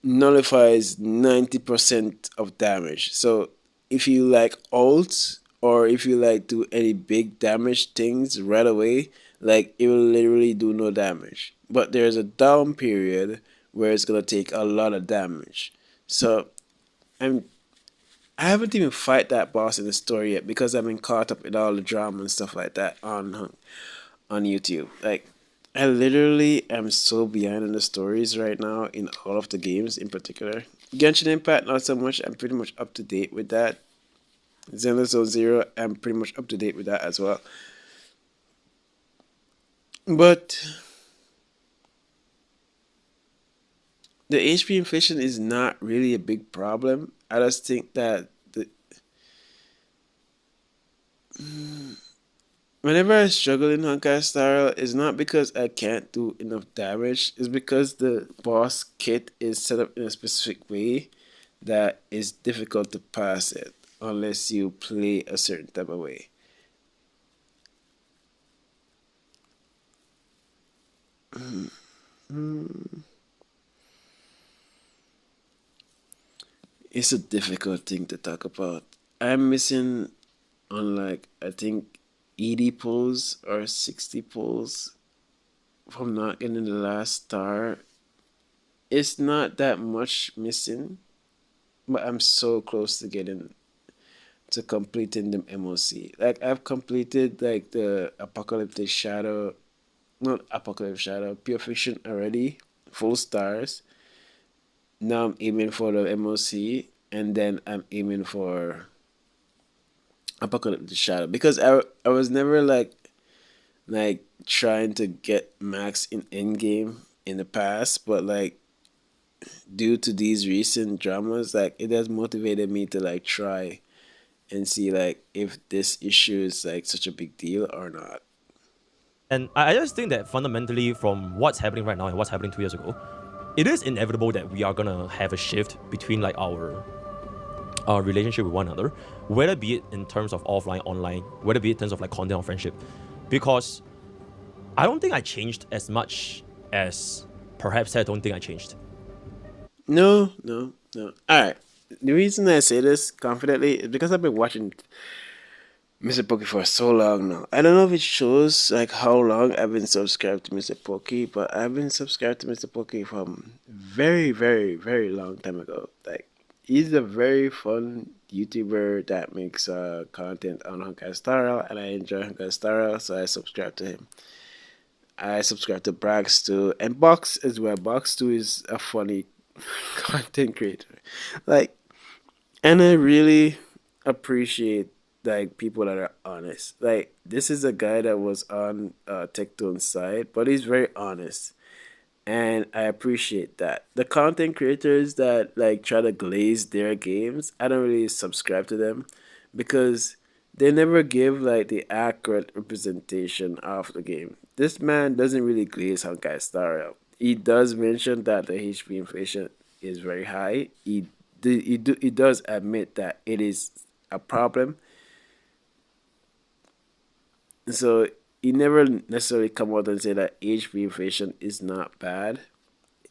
nullifies 90% of damage. So if you like ult or if you like do any big damage things right away, like it will literally do no damage. But there's a down period where it's gonna take a lot of damage. So I'm I haven't even fight that boss in the story yet because I've been caught up in all the drama and stuff like that on YouTube. Like I literally am so behind on the stories right now in all of the games in particular. Genshin Impact not so much. I'm pretty much up to date with that. Xenoblade Zone Zero, I'm pretty much up to date with that as well. But the HP inflation is not really a big problem. I just think that whenever I struggle in Honkai Star, it's not because I can't do enough damage. It's because the boss kit is set up in a specific way that is difficult to pass it unless you play a certain type of way. It's a difficult thing to talk about. I'm missing on like I think 80 pulls or 60 pulls from not getting the last star. It's not that much missing, but I'm so close to getting to completing the MOC. Like I've completed like the Apocalyptic Shadow, not Apocalyptic Shadow, Pure Fiction already, full stars. Now I'm aiming for the MOC, and then I'm aiming for Apocalyptic Shadow because I was never like trying to get max in endgame in the past, but like due to these recent dramas, like it has motivated me to like try and see like if this issue is like such a big deal or not. I just think that fundamentally, from what's happening right now and what's happening 2 years ago, it is inevitable that we are gonna have a shift between like our relationship with one another, whether be it in terms of offline, online, whether be it in terms of like content or friendship, because I don't think I changed as much as perhaps I don't think I changed. No, no, no. All right. The reason I say this confidently is because I've been watching Mr. Pokey for so long now. I don't know if it shows like how long I've been subscribed to Mr. Pokey, but I've been subscribed to Mr. Pokey from very, very, very long time ago. Like he's a very fun YouTuber that makes content on Honkai Star Rail, and I enjoy Honkai Star Rail, so I subscribe to him. I subscribe to Brax too, and Box as well. Box too is a funny content creator. Like, and I really appreciate like people that are honest. Like, this is a guy that was on Tectone's side, but he's very honest, and I appreciate that. The content creators that like try to glaze their games, I don't really subscribe to them because they never give like the accurate representation of the game. This man doesn't really glaze Honkai Star Rail. He does mention that the HP inflation is very high. He does admit that it is a problem, So he never necessarily come out and say that HP inflation is not bad.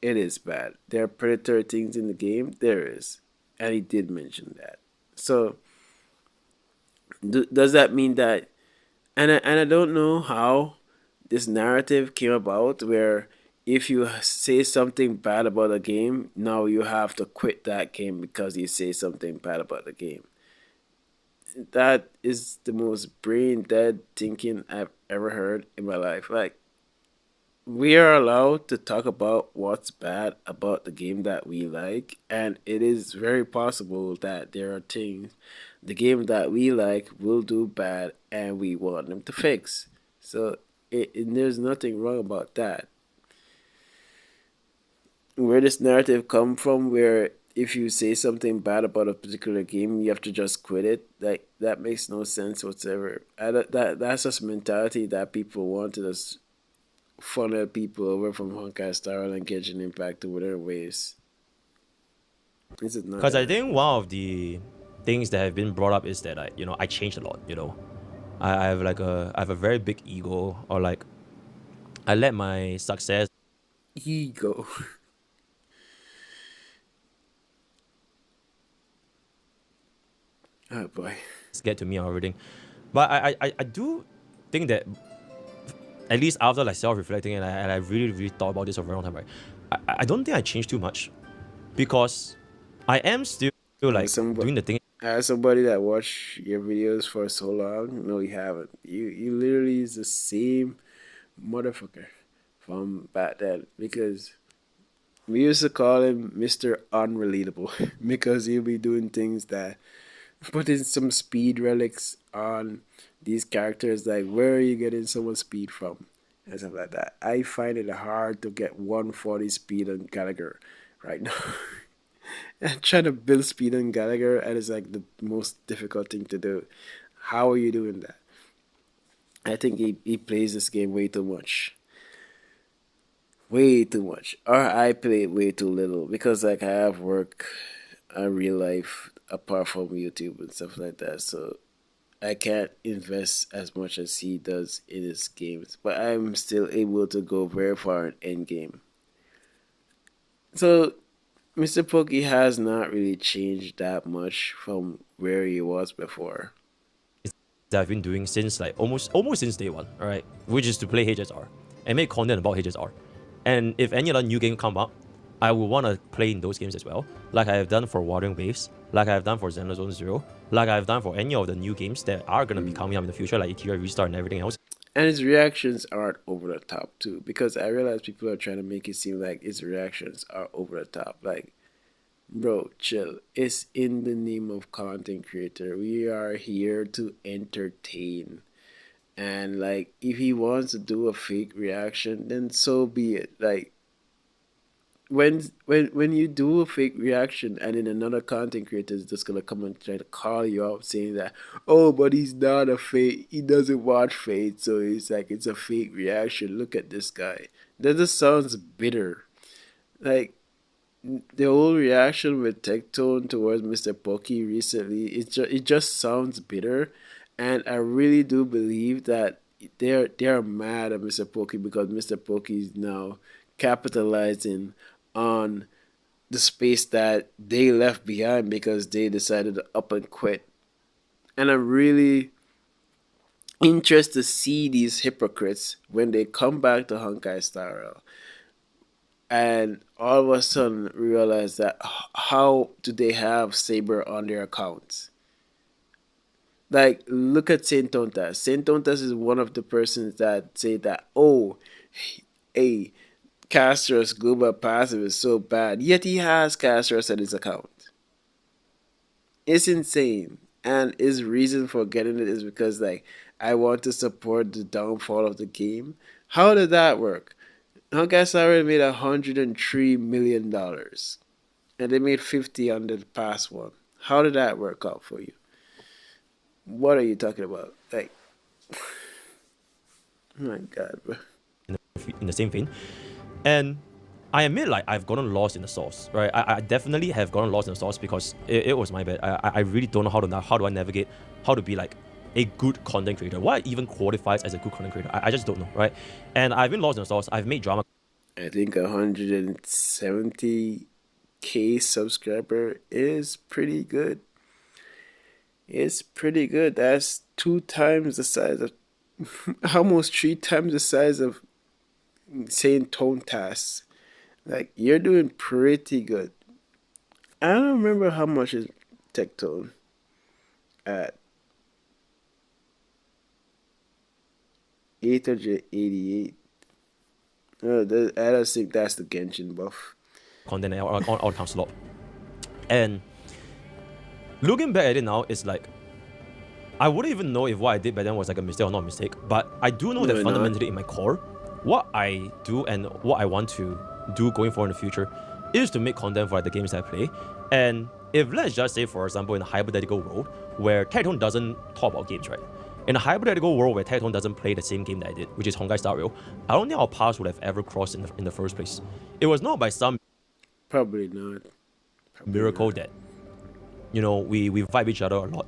It is bad. There are predatory things in the game. There is, and he did mention that. So does that mean that? And I don't know how this narrative came about where if you say something bad about a game, now you have to quit that game because you say something bad about the game. That is the most brain dead thinking I've ever heard in my life. Like, we are allowed to talk about what's bad about the game that we like, and it is very possible that there are things the game that we like will do bad and we want them to fix. So and there's nothing wrong about that. Where this narrative come from, where if you say something bad about a particular game, you have to just quit it. Like, that makes no sense whatsoever. That's just mentality that people want to just funnel people over from Honkai Star and Genshin Impact to whatever ways. This is not Because I gonna. think one of the things that have been brought up is that I changed a lot. I have I have a very big ego, or like I let my success Ego. Oh boy. get to me and everything. But I do think that at least after like self-reflecting and I really really thought about this for a very long time, right? I don't think I changed too much because I am still like doing the thing. As somebody that watched your videos for so long, no, you haven't. You literally is the same motherfucker from back then, because we used to call him Mr. Unrelatable because he'll be doing things that putting some speed relics on these characters. Like, where are you getting so much speed from? And stuff like that. I find it hard to get 140 speed on Gallagher right now. And trying to build speed on Gallagher, and it's like the most difficult thing to do. How are you doing that? I think he plays this game way too much. Way too much. Or I play way too little because like I have work and real life apart from YouTube and stuff like that. So I can't invest as much as he does in his games. But I'm still able to go very far in endgame. So Mr. Pokey has not really changed that much from where he was before. That I've been doing since like almost since day one, all right, which is to play HSR and make content about HSR. And if any other new game come up, I will want to play in those games as well, like I have done for Wuthering Waves, like I have done for Xenoblade Zero, like I have done for any of the new games that are gonna be coming up in the future, like Ethereum Restart and everything else. And his reactions aren't over the top too, because I realize people are trying to make it seem like his reactions are over the top. Like, bro, chill. It's in the name of content creator. We are here to entertain. And like, if he wants to do a fake reaction, then so be it. Like, when you do a fake reaction and then another content creator is just gonna come and try to call you out saying that, oh, but he's not a fake, he doesn't watch Fate, so it's like it's a fake reaction, look at this guy. That just sounds bitter. Like, the whole reaction with Tectone towards Mr. Pokey recently, it just sounds bitter, and I really do believe that they're mad at Mr. Pokey because Mr. Pokey is now capitalizing on the space that they left behind because they decided to up and quit. And I'm really interested to see these hypocrites when they come back to Honkai Star Rail and all of a sudden realize that how do they have Saber on their accounts? Like, look at Saint Tontas. Saint Tontas is one of the persons that say that, oh, hey, Castro's global passive is so bad, yet he has Castros at his account. It's insane. And his reason for getting it is because, like, I want to support the downfall of the game. How did that work? Honkai Star made $103 million, and they made 50 on the past one. How did that work out for you? What are you talking about? Like, oh my god, bro. In the same vein. And I admit, like, I've gotten lost in the sauce, right? I definitely have gotten lost in the sauce because it was my bad. I really don't know how do I navigate, how to be like a good content creator? What even qualifies as a good content creator? I just don't know, right? And I've been lost in the sauce. I've made drama I think 170K subscriber is pretty good. It's pretty good. That's 2 times the size of, almost 3 times the size of saying Tone Tasks. Like, you're doing pretty good. I don't remember how much is Tectone at 888. I don't think that's the Genshin buff. content on time slot. And looking back at it now, it's like I wouldn't even know if what I did back then was like a mistake or not a mistake. But I do know that No, fundamentally in my core, what I do and what I want to do going forward in the future is to make content for like, the games I play. And if let's just say, for example, in a hypothetical world where Tectone doesn't talk about games, right? In a hypothetical world where Tectone doesn't play the same game that I did, which is Honkai Star Rail, I don't think our paths would have ever crossed in the first place. It was not by some Probably not. miracle that, you know, we vibe each other a lot.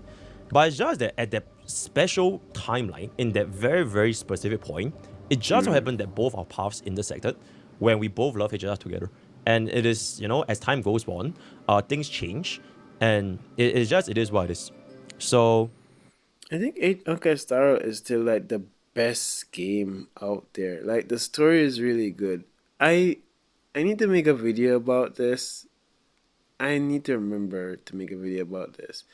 But it's just that at that special timeline, in that very, very specific point, it just so happened that both our paths intersected when we both love each other together. And it is, you know, as time goes on, things change, and it is what it is. So I think Honkai Star Rail is still like the best game out there. Like, the story is really good. I need to make a video about this. I need to remember to make a video about this.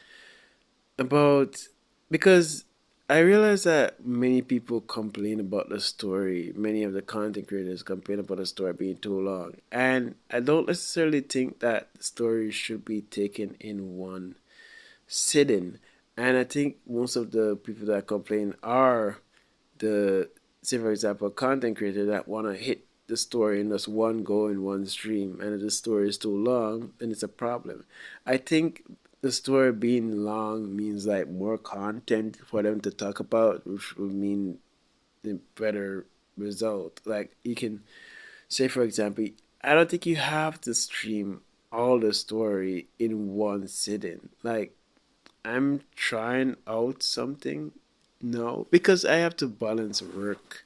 Because I realize that many people complain about the story. Many of the content creators complain about the story being too long. And I don't necessarily think that the story should be taken in one sitting. And I think most of the people that complain are say for example, content creator that want to hit the story in just one go in one stream, and if the story is too long, then it's a problem. I think the story being long means like more content for them to talk about, which would mean the better result. Like, you can say for example, I don't think you have to stream all the story in one sitting. Like, I'm trying out something now because I have to balance work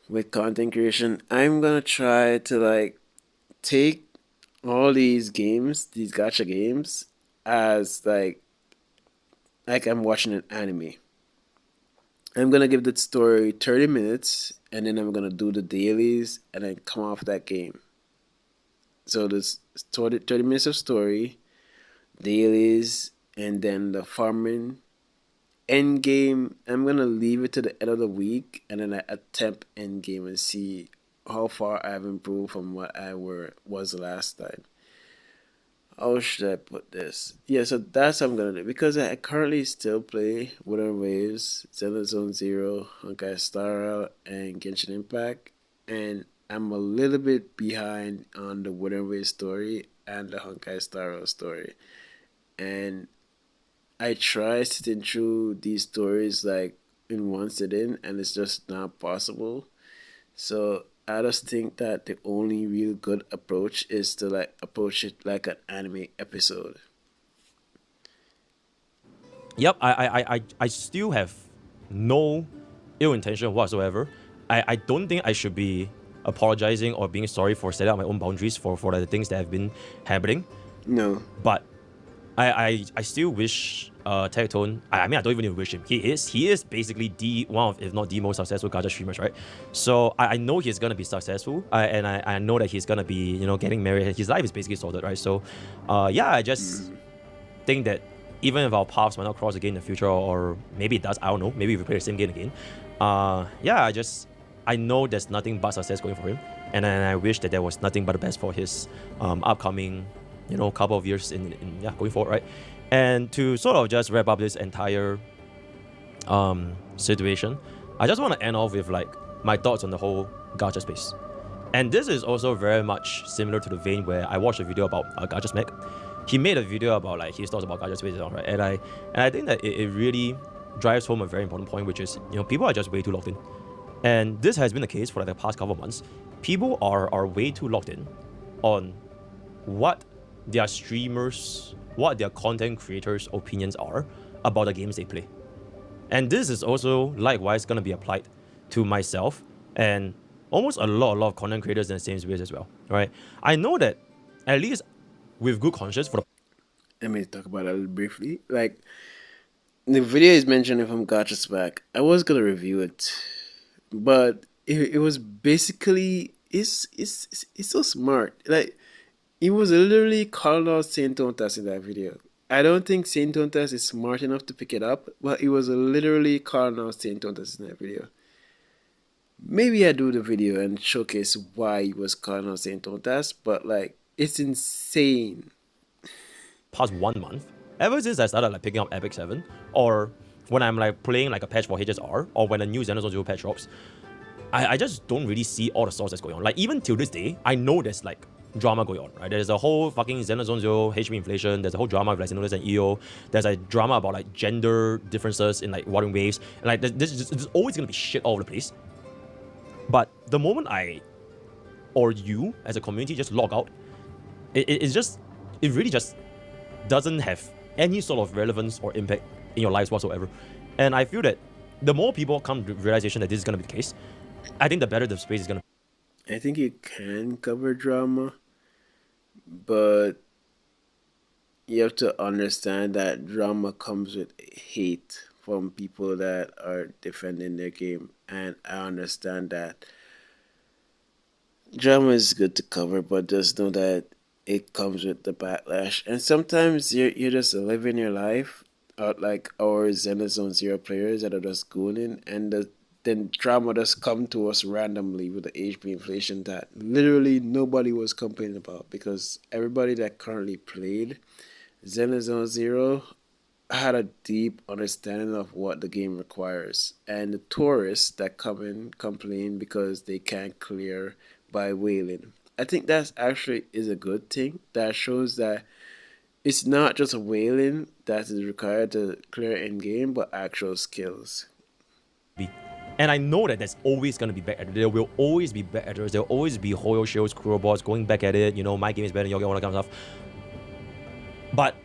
with content creation. I'm gonna try to like take all these games, these gacha games, as like I'm watching an anime. I'm gonna give the story 30 minutes, and then I'm gonna do the dailies and then come off that game. So there's 30 minutes of story, dailies, and then the farming. Endgame, I'm gonna leave it to the end of the week, and then I attempt endgame and see how far I've improved from what I was last time. How should I put this? Yeah, so that's what I'm gonna do, because I currently still play Wuthering Waves, Zelda Zone Zero, Honkai Star Rail, and Genshin Impact, and I'm a little bit behind on the Wuthering Waves story and the Honkai Star Rail story, and I try sitting through these stories like in one sitting, and it's just not possible. So I just think that the only real good approach is to like approach it like an anime episode. yep, I still have no ill intention whatsoever. I don't think I should be apologizing or being sorry for setting up my own boundaries for the things that have been happening. No. But I still wish Tectone. I mean, I don't even wish him. He is basically one of, if not the most successful gacha streamers, right? So I know he's gonna be successful, and I know that he's gonna be, you know, getting married. His life is basically sorted, right? So yeah, I just think that even if our paths might not cross again in the future, or maybe it does, I don't know. Maybe if we play the same game again, yeah, I know there's nothing but success going for him, and I wish that there was nothing but the best for his upcoming, you know, couple of years in going forward, right? And to sort of just wrap up this entire situation, I just want to end off with like my thoughts on the whole gacha space. And this is also very much similar to the vein where I watched a video about Gacha Smack. He made a video about like his thoughts about gacha space, right? And I think that it really drives home a very important point, which is, you know, people are just way too locked in. And this has been the case for like the past couple of months. People are way too locked in on what their streamers, what their content creators' opinions are about the games they play. And this is also likewise going to be applied to myself and almost a lot of content creators in the same space as well, right? I know that at least with good conscience for the Let me talk about it briefly. Like, the video is mentioning from Gacha's back. I was gonna review it, but it was basically it's so smart. Like, he was literally calling out Saint Tontas in that video. I don't think Saint Tontas is smart enough to pick it up, but he was literally calling out Saint Tontas in that video. Maybe I do the video and showcase why he was calling out Saint Tontas, but like, it's insane. past 1 month, ever since I started like picking up Epic 7, or when I'm like playing like a patch for HSR, or when a new Xenosaur Zero patch drops, I just don't really see all the stuff that's going on. Like, even till this day, I know there's like drama going on, right? There's a whole fucking Xenosaur Zero HP inflation. There's a whole drama with like Xenosaur and EO. There's a drama about like gender differences in like Watering Waves. And like, there's always gonna be shit all over the place. But the moment I or you as a community just log out, it really just doesn't have any sort of relevance or impact in your lives whatsoever. And I feel that the more people come to realization that this is gonna be the case, I think the better the space is gonna I think you can cover drama, but you have to understand that drama comes with hate from people that are defending their game. And I understand that drama is good to cover, but just know that it comes with the backlash. And sometimes you're just living your life out like our Zenazone Zero players that are just gooning, and then drama just come to us randomly with the HP inflation that literally nobody was complaining about, because everybody that currently played Zenazone Zero had a deep understanding of what the game requires. And the tourists that come in complain because they can't clear by whaling. I think that's actually is a good thing. That shows that it's not just a whaling that is required to clear endgame, but actual skills. be. And I know that there's always going to be back at it. There will always be back at it. There will always be Hoyo Shields, Kurobots going back at it. You know, my game is better than your game, all that kind of stuff. But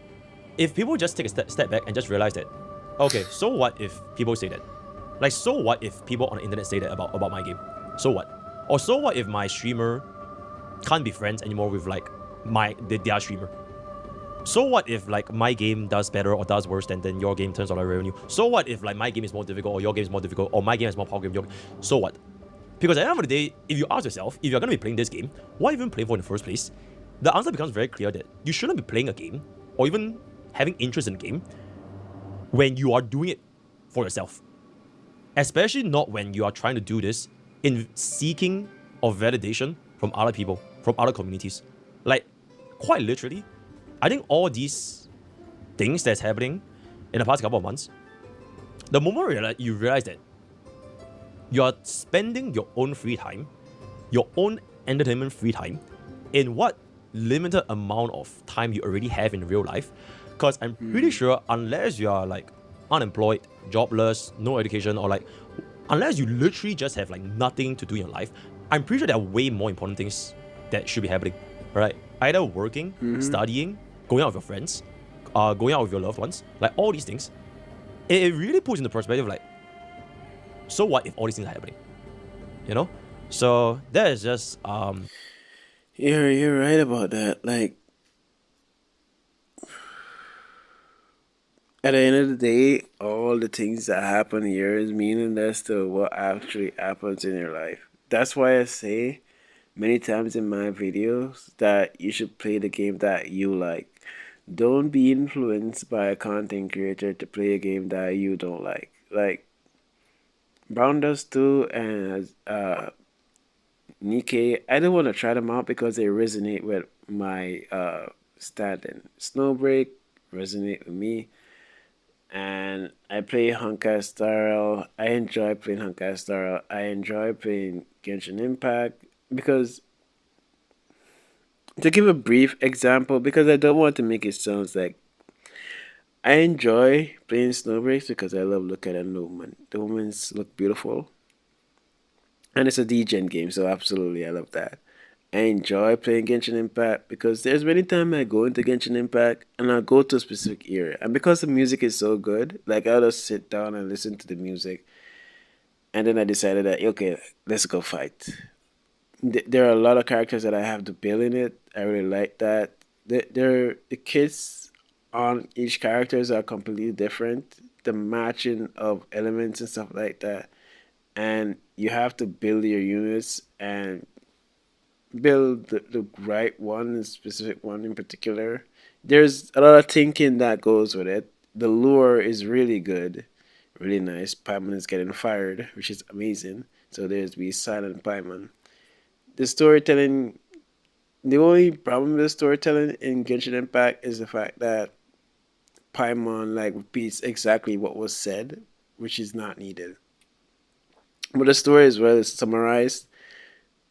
if people just take a step back and just realize that, okay, so what if people say that? Like, so what if people on the internet say that about my game? So what? Or so what if my streamer can't be friends anymore with like their streamer? So what if like my game does better or does worse than your game turns out like revenue? So what if like my game is more difficult or your game is more difficult or my game is more power game? So what? Because at the end of the day, if you ask yourself, if you're going to be playing this game, why even play for it in the first place? The answer becomes very clear that you shouldn't be playing a game or even having interest in a game when you are doing it for yourself. Especially not when you are trying to do this in seeking of validation from other people, from other communities. Like, quite literally, I think all these things that's happening in the past couple of months, the moment you realize that you're spending your own free time, your own entertainment free time, in what limited amount of time you already have in real life, because I'm pretty sure unless you are like unemployed, jobless, no education, or like unless you literally just have like nothing to do in your life, I'm pretty sure there are way more important things that should be happening, right? Either working, studying, going out with your friends, going out with your loved ones, like all these things. It really puts into perspective like, so what if all these things are happening? You know? So that is just You're right about that. Like, at the end of the day, all the things that happen here is meaningless to what actually happens in your life. That's why I say many times in my videos that you should play the game that you like. Don't be influenced by a content creator to play a game that you don't like. Like, Brown does too, and Nikkei. I don't want to try them out because they resonate with my standing. Snowbreak resonate with me, and I play Honkai Star Rail. I enjoy playing Honkai Star Rail. I enjoy playing Genshin Impact because, to give a brief example, because I don't want to make it sound like, I enjoy playing Snowbreaks because I love looking at the women. The women look beautiful, and it's a degen game, so absolutely I love that. I enjoy playing Genshin Impact because there's many times I go into Genshin Impact and I go to a specific area. And because the music is so good, like I'll just sit down and listen to the music. And then I decided that, okay, let's go fight. There are a lot of characters that I have to build in it. I really like that. The kits on each characters are completely different. The matching of elements and stuff like that. And you have to build your units and build the right one, the specific one in particular. There's a lot of thinking that goes with it. The lure is really good, really nice. Paimon is getting fired, which is amazing. So there's be silent Paimon. The storytelling, the only problem with the storytelling in Genshin Impact is the fact that Paimon like repeats exactly what was said, which is not needed. But the story as well is summarized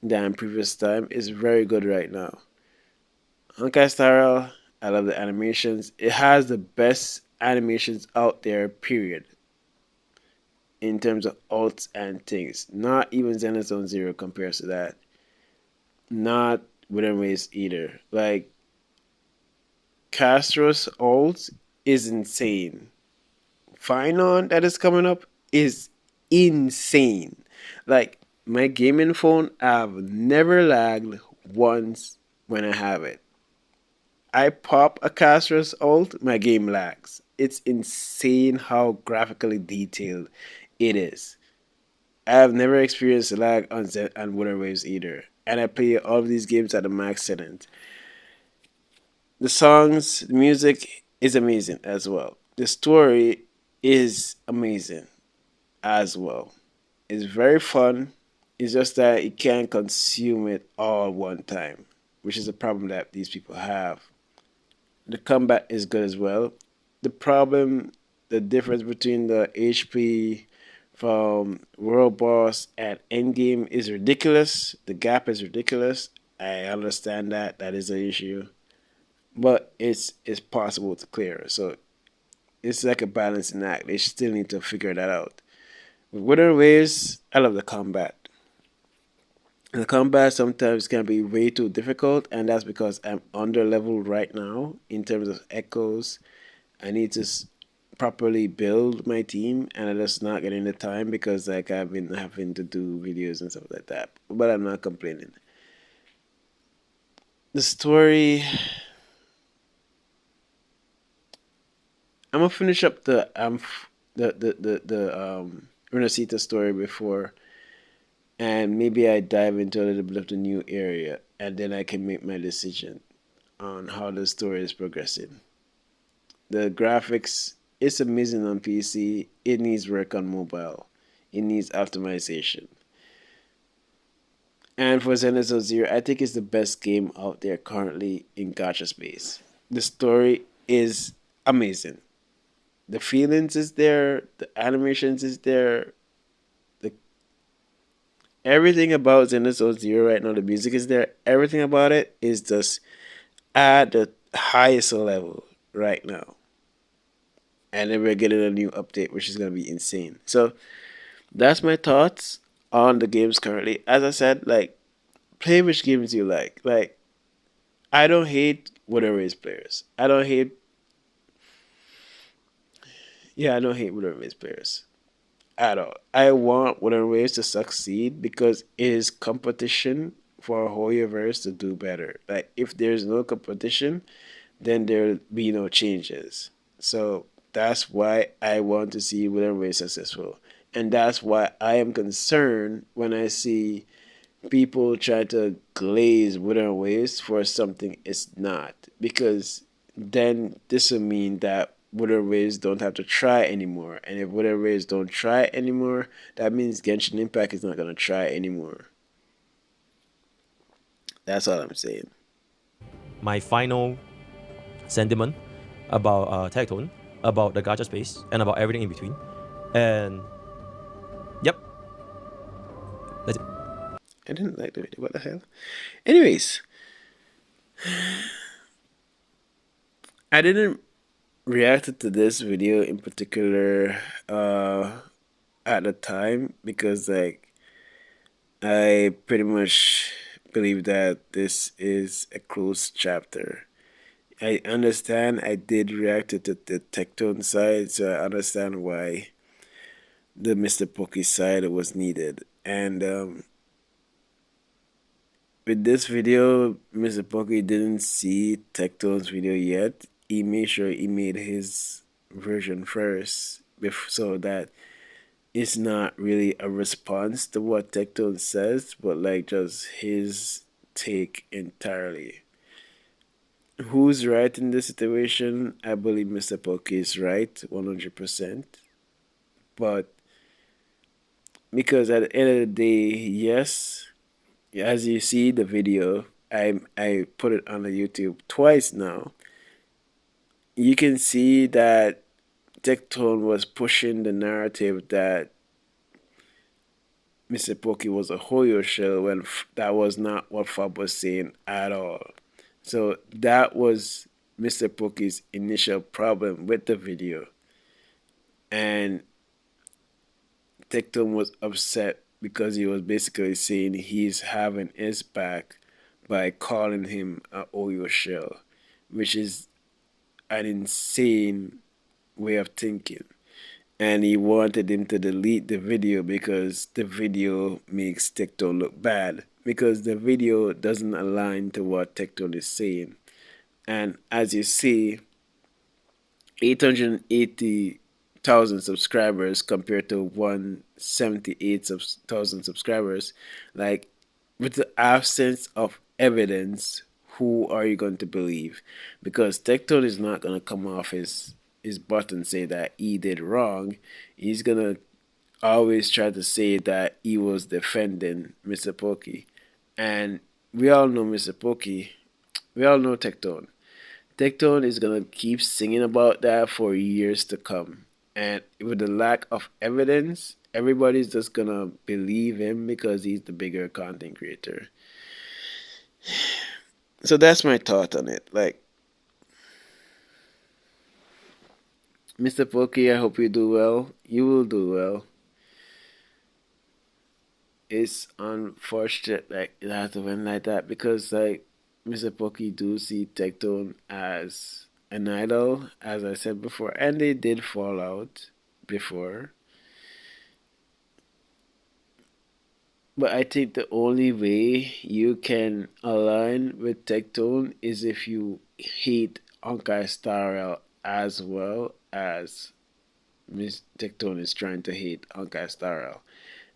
than previous time is very good right now. Honkai Star I love the animations. It has the best animations out there, period. In terms of alts and things. Not even Zenithzone Zero compares to that. Not Within Ways either. Like Castro's alts is insane. Finon that is coming up is insane. Like my gaming phone, I've never lagged once when I have it. I pop a Caster's ult, my game lags. It's insane how graphically detailed it is. I have never experienced lag on on Winter Waves either, and I play all of these games at the max setting. The songs, the music is amazing as well. The story is amazing as well. It's very fun. It's just that you can't consume it all one time, which is a problem that these people have. The combat is good as well. The problem, the difference between the HP from World Boss and Endgame is ridiculous. The gap is ridiculous. I understand that that is an issue, but it's possible to clear. So it's like a balancing act. They still need to figure that out. With Wither Waves, I love the combat. The combat sometimes can be way too difficult, and that's because I'm under leveled right now in terms of echoes. I need to properly build my team, and I'm just not getting the time because like I've been having to do videos and stuff like that. But I'm not complaining. The story, I'm gonna finish up the Renacita story before, and maybe I dive into a little bit of the new area, and then I can make my decision on how the story is progressing. The graphics is amazing on PC. It needs work on mobile. It needs optimization. And for Zenith Zero, I think it's the best game out there currently in gacha space. The story is amazing. The feelings is there. The animations is there. The everything about Zenith Zero right now. The music is there. Everything about it is just at the highest level right now. And then we're getting a new update, which is gonna be insane. So that's my thoughts on the games currently. As I said, like play which games you like. Like I don't hate whatever is players. I don't hate whatever is players at all. I want whatever ways to succeed because it is competition for Hoyoverse to do better. Like if there's no competition, then there'll be no changes. So that's why I want to see whatever way successful. And that's why I am concerned when I see people try to glaze Wither Waves for something it's not. Because then this will mean that Wither Waves don't have to try anymore. And if Wither Waves don't try anymore, that means Genshin Impact is not going to try anymore. That's all I'm saying. My final sentiment about Tectone, about the gacha space, and about everything in between. And yep, that's it. I didn't like the video. What the hell? Anyways, I didn't react to this video in particular at the time because like I pretty much believe that this is a closed chapter. I understand I did react to the Tectone side, so I understand why the Mr. Pokey side was needed. And with this video, Mr. Pokey didn't see Tectone's video yet. He made sure he made his version first, so that it's not really a response to what Tectone says, but like just his take entirely. Who's right in this situation? I believe Mr. Pokey is right, 100%. But because at the end of the day, yes, as you see the video, I put it on the YouTube twice now. You can see that Tectone was pushing the narrative that Mr. Pokey was a Hoyo shell when that was not what Fab was saying at all. So that was Mr. Pokey's initial problem with the video. And Tectone was upset because he was basically saying he's having his back by calling him a Oyo shell, which is an insane way of thinking. And he wanted him to delete the video because the video makes Tectone look bad, because the video doesn't align to what Tectone is saying. And as you see, 880,000 subscribers compared to 178,000 subscribers. Like, with the absence of evidence, who are you going to believe? Because Tectone is not going to come off his butt and say that he did wrong. He's going to always try to say that he was defending Mr. Pokey. And we all know Mr. Pokey. We all know Tectone. Tectone is gonna keep singing about that for years to come. And with the lack of evidence, everybody's just gonna believe him because he's the bigger content creator. So that's my thought on it. Like, Mr. Pokey, I hope you do well. You will do well. It's unfortunate like it has to win like that because like Mr. Pokey do see Tectone as an idol, as I said before, and they did fall out before. But I think the only way you can align with Tectone is if you hate Honkai Star as well as Miss Tectone is trying to hate Honkai Star.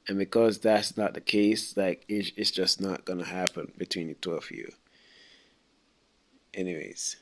And because that's not the case, like it's just not gonna happen between the two of you. Anyways.